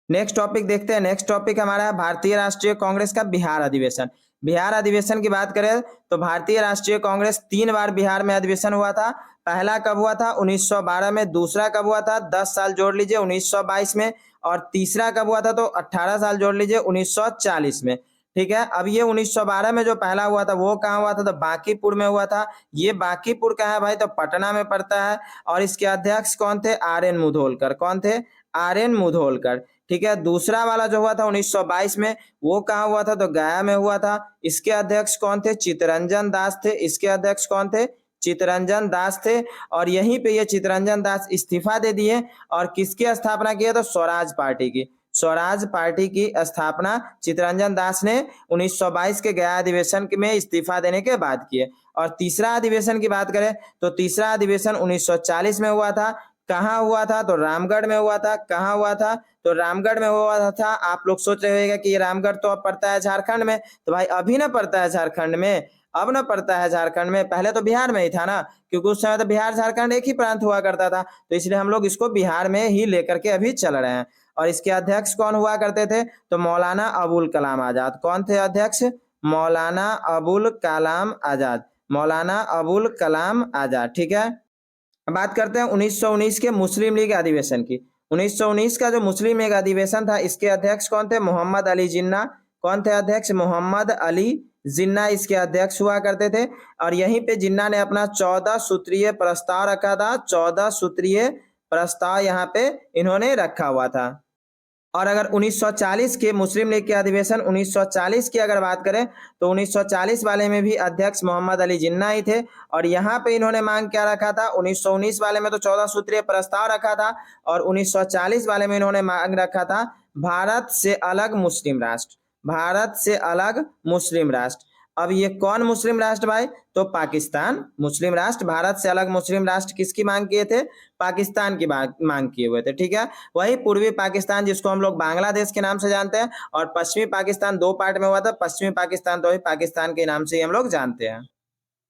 नेक्स्ट टॉपिक देखते हैं। नेक्स्ट टॉपिक हमारा है भारतीय राष्ट्रीय कांग्रेस का बिहार अधिवेशन। बिहार अधिवेशन की बात करें तो भारतीय राष्ट्रीय कांग्रेस 3 बार बिहार में अधिवेशन हुआ था। पहला कब हुआ था? 1912 में। दूसरा कब हुआ था? 10 साल जोड़ लीजिए, 1922 में। और तीसरा कब हुआ था? तो 18 साल जोड़ लीजिए, 1940 में। ठीक है। अब ये 1912 में जो पहला हुआ था वो कहाँ हुआ था? तो बांकीपुर में हुआ था। ये बांकीपुर कहाँ है भाई? तो पटना में पड़ता है। और इसके अध्यक्ष कौन थे? आर.एन. मुधोलकर। कौन थे? आर.एन. मुधोलकर। ठीक है। दूसरा वाला जो हुआ था 1922 में, वो कहाँ हुआ था? तो गया में हुआ था। इसके अध्यक्ष कौन थे? चित्तरंजन दास थे। इसके अध्यक्ष कौन थे? चित्तरंजन दास थे। और यहीं पे ये चित्तरंजन दास इस्तीफा दे दिए और किसकी स्थापना की? तो स्वराज पार्टी की। स्वराज पार्टी की स्थापना चित्तरंजन दास ने 1922 के गया अधिवेशन में इस्तीफा देने के बाद किए। और तीसरा अधिवेशन की बात करें तो तीसरा अधिवेशन 1940 में हुआ था। कहाँ हुआ था? तो रामगढ़ में हुआ था। कहाँ हुआ था? तो रामगढ़ में हुआ था। आप लोग सोच रहे होंगे कि ये रामगढ़ तो अब पड़ता है झारखंड में। तो भाई अभी ना पड़ता है झारखंड में, अब ना पड़ता है झारखंड में, पहले तो बिहार में ही था ना, क्योंकि उस समय तो बिहार झारखंड एक ही प्रांत हुआ करता था। तो इसलिए हम लोग इसको बिहार में ही लेकर के अभी चल रहे हैं। और इसके अध्यक्ष कौन हुआ करते थे? तो मौलाना अबुल कलाम आजाद। कौन थे अध्यक्ष? मौलाना अबुल कलाम आजाद। मौलाना अबुल कलाम आजाद। ठीक है। बात करते हैं 1919 के मुस्लिम लीग अधिवेशन की। 1919 का जो मुस्लिम लीग अधिवेशन था, इसके अध्यक्ष कौन थे? मोहम्मद अली जिन्ना। कौन थे अध्यक्ष? मोहम्मद अली जिन्ना इसके अध्यक्ष हुआ करते थे। और यहीं पे जिन्ना ने अपना 14 सूत्रीय प्रस्ताव रखा था। 14 सूत्रीय प्रस्ताव यहाँ पे इन्होंने रखा हुआ था। और अगर 1940 के मुस्लिम लीग के अधिवेशन 1940 की अगर बात करें तो 1940 वाले में भी अध्यक्ष मोहम्मद अली जिन्ना ही थे। और यहाँ पे इन्होंने मांग क्या रखा था? 1919 वाले में तो 14 सूत्रीय प्रस्ताव रखा था और 1940 वाले में इन्होंने मांग रखा था भारत से अलग मुस्लिम राष्ट्र। भारत से अलग मुस्लिम राष्ट्र। अब ये कौन मुस्लिम राष्ट्र भाई? तो पाकिस्तान मुस्लिम राष्ट्र। भारत से अलग मुस्लिम राष्ट्र किसकी मांग किए थे? पाकिस्तान की मांग किए हुए थे। ठीक है। वही पूर्वी पाकिस्तान जिसको हम लोग बांग्लादेश के नाम से जानते हैं, और पश्चिमी पाकिस्तान 2 पार्ट में हुआ था। पश्चिमी पाकिस्तान तो ही पाकिस्तान के नाम से ही हम लोग जानते हैं।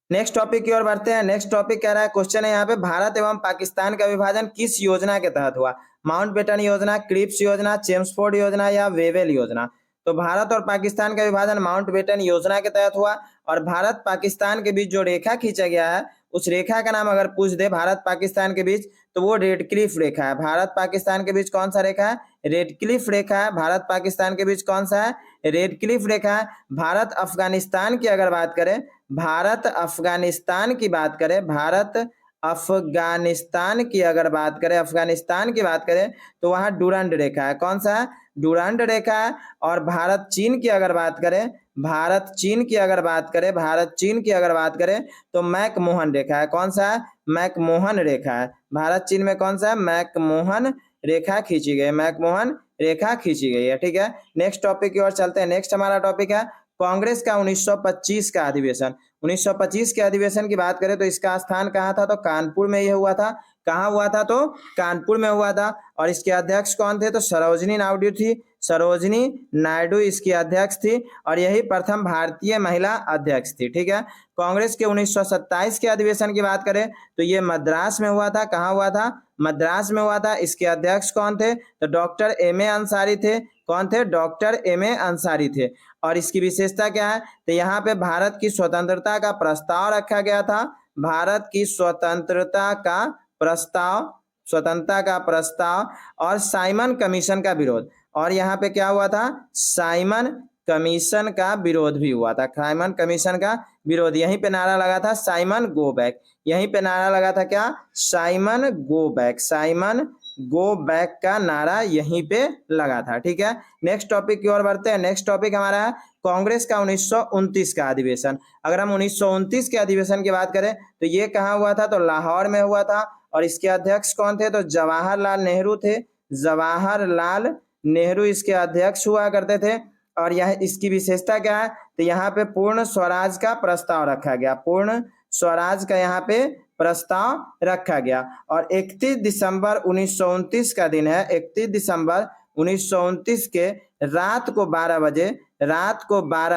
नेक्स्ट टॉपिक की ओर बढ़ते हैं। नेक्स्ट टॉपिक कह रहा है, क्वेश्चन है यहाँ पे, भारत एवं पाकिस्तान का विभाजन किस योजना के तहत हुआ? माउंटबेटन योजना, क्रिप्स योजना, चेम्सफोर्ड योजना या वेवेल योजना? तो भारत और पाकिस्तान का विभाजन माउंटबेटन योजना के तहत हुआ। और भारत पाकिस्तान के बीच जो रेखा खींचा गया है, उस रेखा का नाम अगर पूछ दे भारत पाकिस्तान के बीच, तो वो रेड क्लिफ रेखा है। भारत पाकिस्तान के बीच कौन सा रेखा है? रेड क्लिफ रेखा है। भारत पाकिस्तान के बीच कौन सा है? रेड क्लिफ रेखा है। भारत अफगानिस्तान की अगर बात करें, भारत अफगानिस्तान की बात करें, भारत अफगानिस्तान की अगर बात करें, अफगानिस्तान की बात करें तो वहां डूरंड रेखा है। कौन सा है? डूरंड रेखा है। और भारत चीन की अगर बात करें, भारत चीन की अगर बात करें, भारत चीन की अगर बात करें तो मैकमोहन रेखा है। कौन सा है? मैकमोहन रेखा है। भारत चीन में कौन सा है? मैकमोहन रेखा खींची गई है। मैकमोहन रेखा खींची गई है। ठीक है। नेक्स्ट टॉपिक की ओर चलते हैं। नेक्स्ट हमारा टॉपिक है कांग्रेस का 1925 का अधिवेशन। 1925 के अधिवेशन की बात करें तो इसका स्थान कहाँ था? तो कानपुर में यह हुआ था। कहाँ हुआ था? तो कानपुर में हुआ था। और इसके अध्यक्ष कौन थे? तो सरोजनी नायडू थी। सरोजनी नायडू इसकी अध्यक्ष थी और यही प्रथम भारतीय महिला अध्यक्ष थी। ठीक है। कांग्रेस के 1927 के अधिवेशन की बात करें तो ये मद्रास में हुआ था। कहाँ हुआ था? मद्रास में हुआ था। इसके अध्यक्ष कौन थे? तो डॉक्टर एम ए अंसारी थे। कौन थे? डॉक्टर एम ए अंसारी थे। और इसकी विशेषता क्या है? तो यहाँ पे भारत की स्वतंत्रता का प्रस्ताव रखा गया था। भारत की स्वतंत्रता का प्रस्ताव, स्वतंत्रता का प्रस्ताव और साइमन कमीशन का विरोध। और यहाँ पे क्या हुआ था? साइमन कमीशन का विरोध भी हुआ था। साइमन कमीशन का विरोध। यहीं पे नारा लगा था साइमन गो बैक। यहीं पे नारा लगा था क्या? Simon go back. Simon go back का नारा यहीं पे लगा था। ठीक है। नेक्स्ट टॉपिक की ओर बढ़ते हैं। नेक्स्ट टॉपिक हमारा है कांग्रेस का 1929 का अधिवेशन। अगर हम 1929 के अधिवेशन की बात करें तो ये कहाँ हुआ था? तो लाहौर में हुआ था। और इसके अध्यक्ष कौन थे? तो जवाहरलाल नेहरू थे। जवाहरलाल नेहरू इसके अध्यक्ष हुआ करते थे। और यह इसकी विशेषता क्या है? तो यहाँ पे पूर्ण स्वराज का प्रस्ताव रखा गया। पूर्ण स्वराज का यहाँ पे प्रस्ताव रखा गया। और 31 दिसंबर 1929 का दिन है। 31 दिसंबर 1929 के रात को 12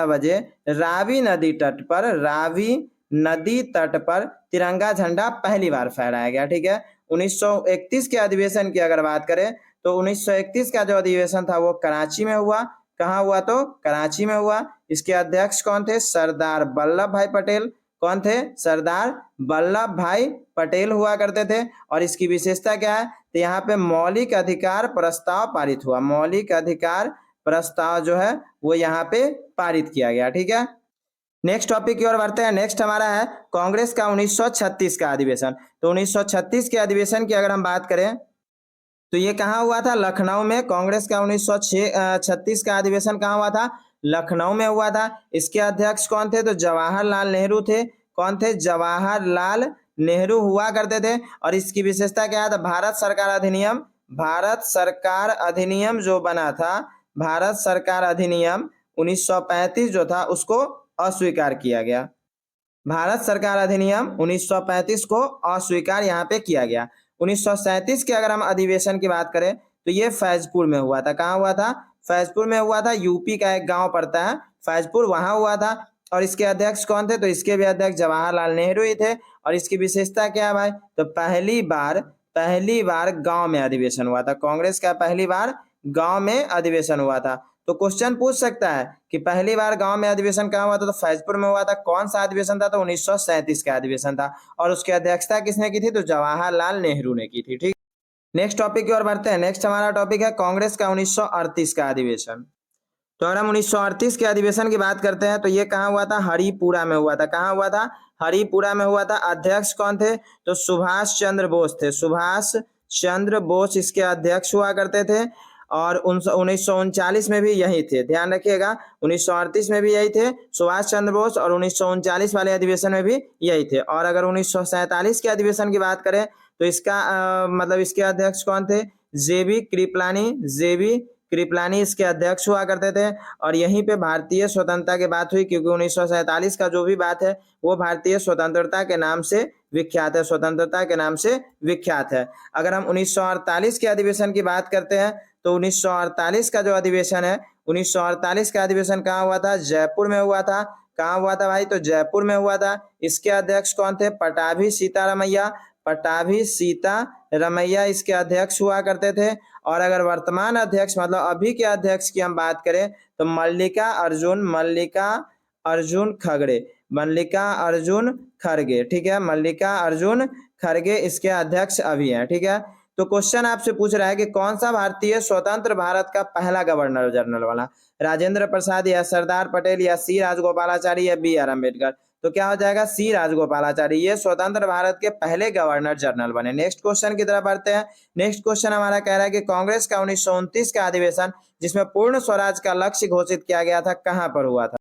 बजे रावी नदी तट पर तिरंगा झंडा पहली बार फहराया गया। ठीक है, 1931 के अधिवेशन की अगर बात करें तो 1931 का जो अधिवेशन था वो कराची में हुआ। कहाँ हुआ? तो कराची में हुआ। इसके अध्यक्ष कौन थे? सरदार वल्लभ भाई पटेल। कौन थे? सरदार वल्लभ भाई पटेल हुआ करते थे। और इसकी विशेषता क्या है? तो यहाँ पे मौलिक अधिकार प्रस्ताव पारित हुआ। मौलिक अधिकार प्रस्ताव जो है वो यहाँ पे पारित किया गया। ठीक है, नेक्स्ट टॉपिक की ओर बढ़ते हैं। नेक्स्ट हमारा है कांग्रेस का 1936 का अधिवेशन। तो 1936 के अधिवेशन की अगर हम बात करें तो ये कहाँ हुआ था? लखनऊ में। कांग्रेस का 1936 का अधिवेशन कहाँ हुआ था? लखनऊ में हुआ था। इसके अध्यक्ष कौन थे? तो जवाहरलाल नेहरू थे। कौन थे? जवाहरलाल नेहरू हुआ करते थे। और इसकी विशेषता क्या है? तो भारत सरकार अधिनियम जो बना था, भारत सरकार अधिनियम 1935 जो था उसको अस्वीकार किया गया। भारत सरकार अधिनियम 1935 को अस्वीकार यहाँ पे किया गया। 1937 के अगर हम अधिवेशन की बात करें तो ये फैजपुर में हुआ था। कहाँ हुआ था? फैजपुर में हुआ था। यूपी का एक गांव पड़ता है फैजपुर, वहां हुआ था। और इसके अध्यक्ष कौन थे? तो इसके भी अध्यक्ष जवाहरलाल नेहरू ही थे। और इसकी विशेषता क्या है भाई? तो पहली बार गांव में अधिवेशन हुआ था। कांग्रेस का पहली बार गांव में अधिवेशन हुआ था। तो क्वेश्चन पूछ सकता है कि पहली बार गांव में अधिवेशन कहाँ हुआ था? तो फैजपुर में हुआ था। कौन सा अधिवेशन था? तो 1937 का अधिवेशन था। और उसकी अध्यक्षता किसने की थी? तो जवाहरलाल नेहरू ने की थी। ठीक, नेक्स्ट टॉपिक की ओर बढ़ते हैं। नेक्स्ट हमारा टॉपिक है कांग्रेस का 1938 का अधिवेशन। तो अगर हम 1938 के अधिवेशन की बात करते हैं तो ये कहाँ हुआ था? हरिपुरा में हुआ था। कहाँ हुआ था? हरिपुरा में हुआ था। अध्यक्ष कौन थे? तो सुभाष चंद्र बोस थे। सुभाष चंद्र बोस इसके अध्यक्ष हुआ करते थे। और 1939 में भी यही थे, ध्यान रखिएगा। 1938 में भी यही थे सुभाष चंद्र बोस, और 1939 वाले अधिवेशन में भी यही थे। और अगर 1947 के अधिवेशन की बात करें तो इसका मतलब इसके अध्यक्ष कौन थे? जेबी कृपलानी इसके अध्यक्ष हुआ करते थे। और यहीं पे भारतीय स्वतंत्रता की बात हुई, क्योंकि 1947 का जो भी बात है वो भारतीय स्वतंत्रता के नाम से विख्यात है। स्वतंत्रता के नाम से विख्यात है। अगर हम 1948 के अधिवेशन की बात करते हैं तो 1948 का जो अधिवेशन है, 1948 का अधिवेशन कहाँ हुआ था? जयपुर में हुआ था। कहाँ हुआ था भाई? तो जयपुर में हुआ था। इसके अध्यक्ष कौन थे? पटाभी सीतारमैया इसके अध्यक्ष हुआ करते थे। और अगर वर्तमान अध्यक्ष मतलब अभी के अध्यक्ष की हम बात करें तो मल्लिका अर्जुन खड़गे। ठीक है, मल्लिका अर्जुन खड़गे इसके अध्यक्ष अभी हैं। ठीक है, तो क्वेश्चन आपसे पूछ रहा है कि कौन सा भारतीय स्वतंत्र भारत का पहला गवर्नर जनरल बना? राजेंद्र प्रसाद या सरदार पटेल या सी राजगोपालाचारी या बी आर अम्बेडकर? तो क्या हो जाएगा? सी राजगोपालाचारी, ये स्वतंत्र भारत के पहले गवर्नर जनरल बने। नेक्स्ट क्वेश्चन की तरफ बढ़ते हैं। नेक्स्ट क्वेश्चन हमारा कह रहा है कि कांग्रेस का 1929 का अधिवेशन जिसमें पूर्ण स्वराज का लक्ष्य घोषित किया गया था, कहां पर हुआ था?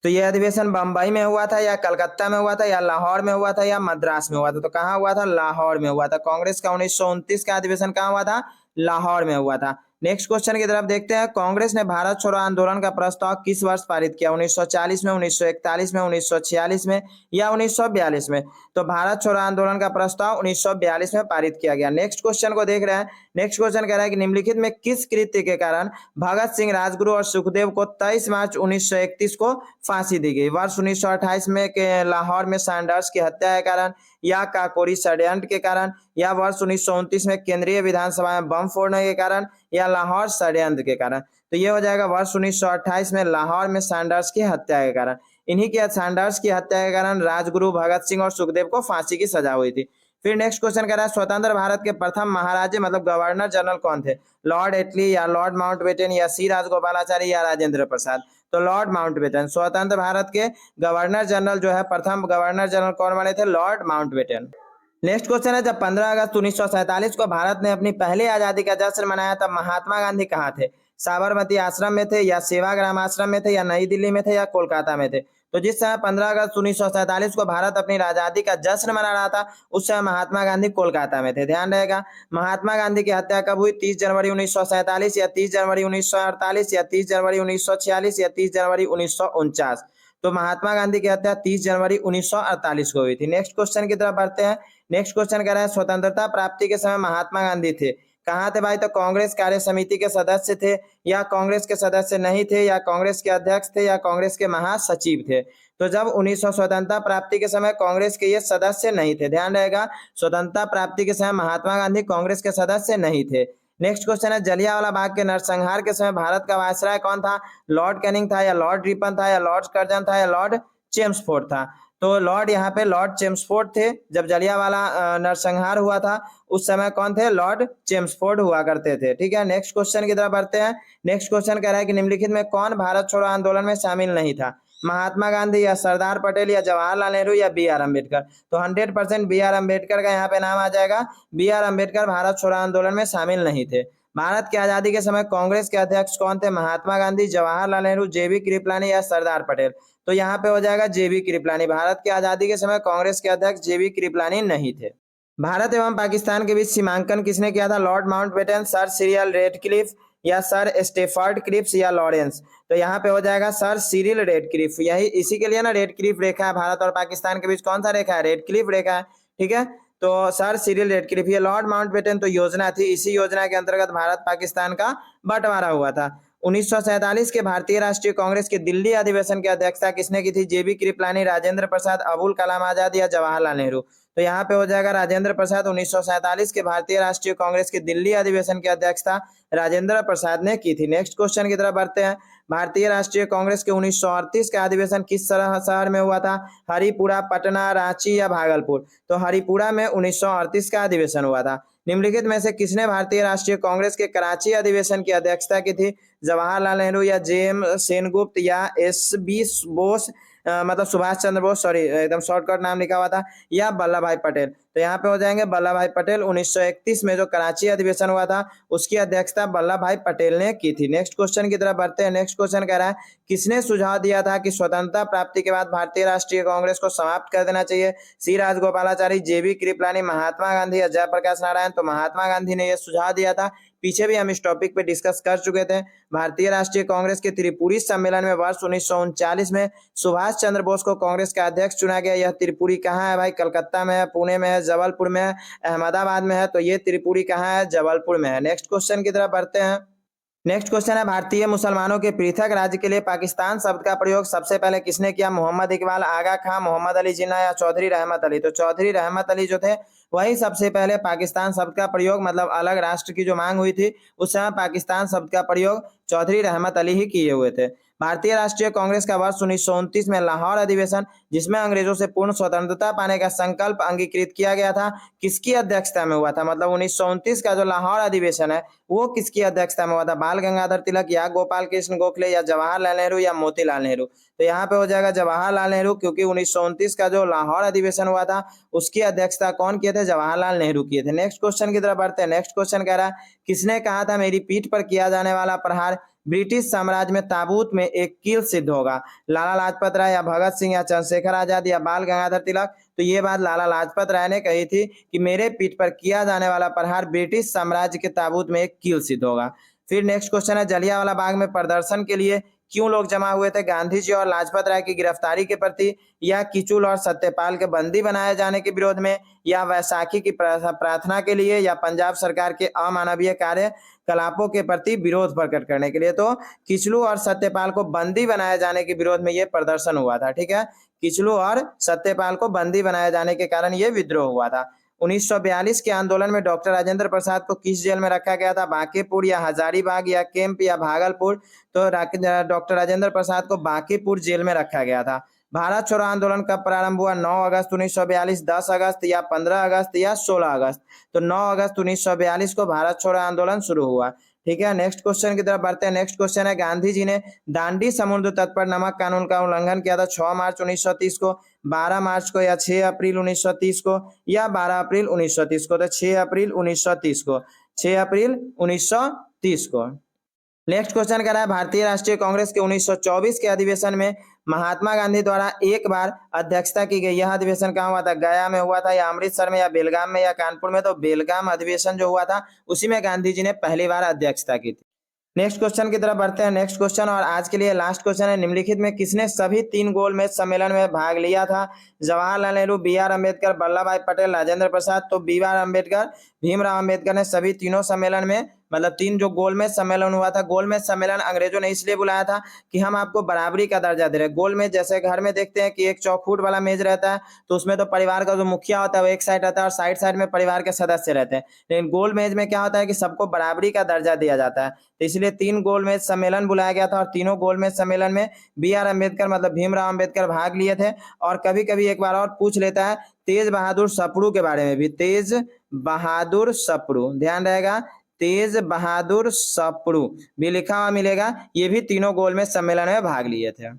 तो यह अधिवेशन बंबई में हुआ था, या कलकत्ता में हुआ था, या लाहौर में हुआ था, या मद्रास में हुआ था? तो कहाँ हुआ था? लाहौर में हुआ था। कांग्रेस का 1929 का अधिवेशन कहाँ हुआ था? लाहौर में हुआ था। नेक्स्ट क्वेश्चन की तरफ देखते हैं। कांग्रेस ने भारत छोड़ो आंदोलन का प्रस्ताव किस वर्ष पारित किया? 1940 में, 1941 में, 1946 में, या 1942 में? तो भारत छोड़ो आंदोलन का प्रस्ताव 1942 में पारित किया गया। नेक्स्ट क्वेश्चन को देख रहे हैं। नेक्स्ट क्वेश्चन कह रहा है कि निम्नलिखित में किस कृत्य के कारण भगत सिंह, राजगुरु और सुखदेव को 23 मार्च 1931 को फांसी दी गई? वर्ष 1928 में के लाहौर में सैंडर्स की हत्या के कारण, या काकोरी षड्यंत्र के कारण, या वर्ष 1929 में केंद्रीय विधानसभा में बम फोड़ने के कारण, या लाहौर षड्यंत्र के कारण? तो ये हो जाएगा वर्ष 1928 में लाहौर में सैंडर्स की हत्या के कारण। इन्हीं के सैंडर्स की हत्या के कारण राजगुरु, भगत सिंह और सुखदेव को फांसी की सजा हुई थी। फिर नेक्स्ट क्वेश्चन कह रहा है स्वतंत्र भारत के प्रथम महाराजे मतलब गवर्नर जनरल कौन थे? लॉर्ड एटली या लॉर्ड माउंटबेटन या सी राजगोपालाचारी या राजेंद्र प्रसाद? तो लॉर्ड माउंटबेटन। स्वतंत्र भारत के गवर्नर जनरल जो है, प्रथम गवर्नर जनरल कौन बने थे? Lord Mountbatten. नेक्स्ट क्वेश्चन है जब 15 अगस्त 1947 को भारत ने अपनी पहली आजादी का जश्न मनाया तब महात्मा गांधी कहाँ थे? साबरमती आश्रम में थे, या सेवाग्राम आश्रम में थे, या नई दिल्ली में थे, या कोलकाता में थे? तो जिस समय 15 अगस्त 1947 को भारत अपनी आजादी का जश्न मना रहा था उस समय महात्मा गांधी कोलकाता में थे। ध्यान रहेगा। महात्मा गांधी की हत्या कब हुई? 30 जनवरी 1947, या 30 जनवरी 1948, या 30 जनवरी 1946, या 30 जनवरी 1949? तो महात्मा गांधी की हत्या 30 जनवरी 1948 को हुई थी। नेक्स्ट क्वेश्चन की तरफ बढ़ते हैं। नेक्स्ट क्वेश्चन कह रहा है स्वतंत्रता प्राप्ति के समय महात्मा गांधी थे कहाँ थे भाई? तो कांग्रेस कार्य समिति के सदस्य थे, या कांग्रेस के सदस्य नहीं थे, या कांग्रेस के अध्यक्ष थे, या कांग्रेस के महासचिव थे। तो जब 1900 स्वतंत्रता प्राप्ति के समय कांग्रेस के ये सदस्य नहीं थे, ध्यान रहेगा, स्वतंत्रता प्राप्ति के समय महात्मा गांधी कांग्रेस के सदस्य नहीं थे। नेक्स्ट क्वेश्चन है जलियांवाला बाग के नरसंहार के समय भारत का वायसराय कौन था? लॉर्ड कैनिंग था, या लॉर्ड रिपन था, या लॉर्ड कर्जन था, या लॉर्ड चेम्सफोर्ड था? तो लॉर्ड यहाँ पे लॉर्ड चेम्सफोर्ड थे। जब जलियांवाला नरसंहार हुआ था उस समय कौन थे? लॉर्ड चेम्सफोर्ड हुआ करते थे। ठीक है, नेक्स्ट क्वेश्चन की तरफ बढ़ते हैं। नेक्स्ट क्वेश्चन कह रहा है कि निम्नलिखित में कौन भारत छोड़ो आंदोलन में शामिल नहीं था? महात्मा गांधी, या सरदार पटेल, या जवाहरलाल नेहरू, या बी आर अम्बेडकर? तो 100% बी आर अम्बेडकर का यहाँ पे नाम आ जाएगा। बी आर अम्बेडकर भारत छोड़ो आंदोलन में शामिल नहीं थे। भारत की आजादी के समय कांग्रेस के अध्यक्ष कौन थे? महात्मा गांधी, जवाहरलाल नेहरू, जेबी कृपलानी, या सरदार पटेल? तो यहाँ पे हो जाएगा जेबी कृपलानी। भारत की आजादी के समय कांग्रेस के अध्यक्ष जेबी कृपलानी नहीं थे। भारत एवं पाकिस्तान के बीच सीमांकन किसने किया था? Lord Mountbatten, sir Cyril Radcliffe, या सर स्टेफर्ड क्रिप्स, या लॉरेंस? तो यहाँ पे हो जाएगा सर सिरिल रेडक्लिफ। यही इसी के लिए ना रेडक्लिफ रेखा है, भारत और पाकिस्तान के बीच कौन सा रेखा है? रेडक्लिफ रेखा है। ठीक है, तो सर सिरिल रेडक्लिफ। ये लॉर्ड माउंटबेटन तो योजना थी, इसी योजना के अंतर्गत भारत पाकिस्तान का बंटवारा हुआ था। 1947 के भारतीय राष्ट्रीय कांग्रेस के दिल्ली अधिवेशन की अध्यक्षता किसने की थी? जेबी कृपलानी, राजेंद्र प्रसाद, अबुल कलाम आजाद, या जवाहरलाल नेहरू? तो यहाँ पे हो जाएगा राजेंद्र प्रसाद। 1947 के भारतीय राष्ट्रीय कांग्रेस के दिल्ली अधिवेशन की अध्यक्षता राजेंद्र प्रसाद ने की थी। नेक्स्ट क्वेश्चन की तरफ बढ़ते हैं। भारतीय राष्ट्रीय कांग्रेस के 1938 का अधिवेशन किस शहर में हुआ था? हरिपुरा, पटना, रांची, या भागलपुर? तो हरिपुरा में 1938 का अधिवेशन हुआ था। निम्नलिखित में से किसने भारतीय राष्ट्रीय कांग्रेस के कराची अधिवेशन की अध्यक्षता की थी? जवाहरलाल नेहरू, या जेएम सेनगुप्त, या एस बी बोस, मतलब सुभाष चंद्र बोस, सॉरी एकदम शॉर्टकट नाम लिखा हुआ था, या वल्लभ भाई पटेल? तो यहाँ पे हो जाएंगे वल्लभ भाई पटेल। 1931 में जो कराची अधिवेशन हुआ था उसकी अध्यक्षता वल्लभ भाई पटेल ने की थी। नेक्स्ट क्वेश्चन की तरफ बढ़ते हैं। नेक्स्ट क्वेश्चन कह रहा है किसने सुझाव दिया था कि स्वतंत्रता प्राप्ति के बाद भारतीय राष्ट्रीय कांग्रेस को समाप्त कर देना चाहिए? सी राजगोपालाचारी, जेबी कृपलानी, महात्मा गांधी, या जयप्रकाश नारायण? तो महात्मा गांधी ने यह सुझाव दिया था। पीछे भी हम इस टॉपिक पे डिस्कस कर चुके थे। भारतीय राष्ट्रीय कांग्रेस के त्रिपुरी सम्मेलन में वर्ष 1939 में सुभाष चंद्र बोस को कांग्रेस का अध्यक्ष चुना गया। यह त्रिपुरी कहाँ है भाई? कलकत्ता में है, पुणे में है, जबलपुर में है, अहमदाबाद में है? तो ये त्रिपुरी कहाँ है? जबलपुर में है। नेक्स्ट क्वेश्चन की तरफ बढ़ते हैं। नेक्स्ट क्वेश्चन है भारतीय मुसलमानों के पृथक राज्य के लिए पाकिस्तान शब्द का प्रयोग सबसे पहले किसने किया? मोहम्मद इकबाल, आगा खां, मोहम्मद अली जिन्ना, या चौधरी रहमत अली? तो चौधरी रहमत अली जो थे वही सबसे पहले पाकिस्तान शब्द का प्रयोग, मतलब अलग राष्ट्र की जो मांग हुई थी उस समय पाकिस्तान शब्द का प्रयोग चौधरी रहमत अली ही किए हुए थे। भारतीय राष्ट्रीय कांग्रेस का वर्ष 1929 में लाहौर अधिवेशन, जिसमें अंग्रेजों से पूर्ण स्वतंत्रता पाने का संकल्प अंगीकृत किया गया था, किसकी अध्यक्षता में हुआ था? मतलब 1929 का जो लाहौर अधिवेशन है वो किसकी अध्यक्षता में हुआ था? बाल गंगाधर तिलक, या गोपाल कृष्ण गोखले, या जवाहरलाल नेहरू, या मोतीलाल नेहरू? तो यहाँ पे हो जाएगा जवाहरलाल नेहरू, क्योंकि 1929 का जो लाहौर अधिवेशन हुआ था उसकी अध्यक्षता कौन किए थे? जवाहरलाल नेहरू किए थे। नेक्स्ट क्वेश्चन की तरफ बढ़ते हैं। नेक्स्ट क्वेश्चन कह रहा है किसने कहा था मेरी पीठ पर किया जाने वाला प्रहार ब्रिटिश साम्राज्य में ताबूत में एक कील सिद्ध होगा? लाला लाजपत राय, या भगत सिंह, या चंद्रशेखर आजाद, या बाल गंगाधर तिलक? तो ये बात लाला लाजपत राय ने कही थी कि मेरे पीठ पर किया जाने वाला प्रहार ब्रिटिश साम्राज्य के ताबूत में एक कील सिद्ध होगा। फिर नेक्स्ट क्वेश्चन है जलियांवाला बाग में प्रदर्शन के लिए क्यों लोग जमा हुए थे? गांधी जी और लाजपत राय की गिरफ्तारी के प्रति, या किचुल और सत्यपाल के बंदी बनाए जाने के विरोध में, या वैसाखी की प्रार्थना के लिए, या पंजाब सरकार के अमानवीय कार्यकलापों के प्रति विरोध प्रकट करने के लिए? तो किचलू और सत्यपाल को बंदी बनाए जाने के विरोध में यह प्रदर्शन हुआ था। ठीक है, किचलू और सत्यपाल को बंदी बनाए जाने के कारण यह विद्रोह हुआ था। 1942 के आंदोलन में डॉक्टर राजेंद्र प्रसाद को किस जेल में रखा गया था? बांकीपुर, या हजारीबाग, या कैंप, या भागलपुर? तो डॉक्टर राजेंद्र प्रसाद को बांकीपुर जेल में रखा गया था। भारत छोड़ो आंदोलन कब प्रारंभ हुआ? 9 अगस्त 1942, 10 अगस्त, या 15 अगस्त, या 16 अगस्त? तो 9 अगस्त 1942 को भारत छोड़ो आंदोलन शुरू हुआ। ठीक है, नेक्स्ट क्वेश्चन की तरफ बढ़ते हैं। नेक्स्ट क्वेश्चन है गांधी जी ने दांडी समुद्र तट पर नमक कानून का उल्लंघन किया था 6 मार्च 1930 को, 12 मार्च को, या 6 अप्रैल 1930 को, या 12 अप्रैल 1930 को? तो 6 अप्रैल 1930 को, 6 अप्रैल 1930 को। नेक्स्ट क्वेश्चन कह रहा है भारतीय राष्ट्रीय कांग्रेस के 1924 के अधिवेशन में महात्मा गांधी द्वारा एक बार अध्यक्षता की गई। यह अधिवेशन कहाँ हुआ था? गया में हुआ था, या अमृतसर में, या बेलगाम में, या कानपुर में? तो बेलगाम अधिवेशन जो हुआ था उसी में गांधी जी ने पहली बार अध्यक्षता की थी। नेक्स्ट क्वेश्चन की तरफ बढ़ते हैं। नेक्स्ट क्वेश्चन और आज के लिए लास्ट क्वेश्चन है, निम्नलिखित में किसने सभी 3 गोलमेज सम्मेलन में भाग लिया था? जवाहरलाल नेहरू, बी आर अम्बेडकर, वल्लभ भाई पटेल, राजेंद्र प्रसाद। तो बी आर अम्बेडकर, भीमराव अम्बेडकर ने सभी तीनों सम्मेलन में, मतलब 3 जो गोलमेज सम्मेलन हुआ था, गोलमेज सम्मेलन अंग्रेजों ने इसलिए बुलाया था कि हम आपको बराबरी का दर्जा दे रहे हैं। गोलमेज जैसे घर में देखते हैं कि एक चौखूट वाला मेज रहता है, तो उसमें तो परिवार का जो मुखिया होता है वो एक साइड रहता है और साइड साइड में परिवार के सदस्य रहते हैं। लेकिन गोल मेज में क्या होता है कि सबको बराबरी का दर्जा दिया जाता है, तो इसलिए 3 गोलमेज सम्मेलन बुलाया गया था और तीनों गोलमेज सम्मेलन में बी आर अम्बेडकर मतलब भीमराव अम्बेडकर भाग लिए थे। और कभी कभी एक बार और पूछ लेता है तेज बहादुर सप्रू के बारे में भी, तेज बहादुर सप्रू, ध्यान रहेगा, तेज बहादुर सप्रू भी लिखा हुआ मिलेगा, ये भी तीनों गोलमेज सम्मेलन में भाग लिए थे।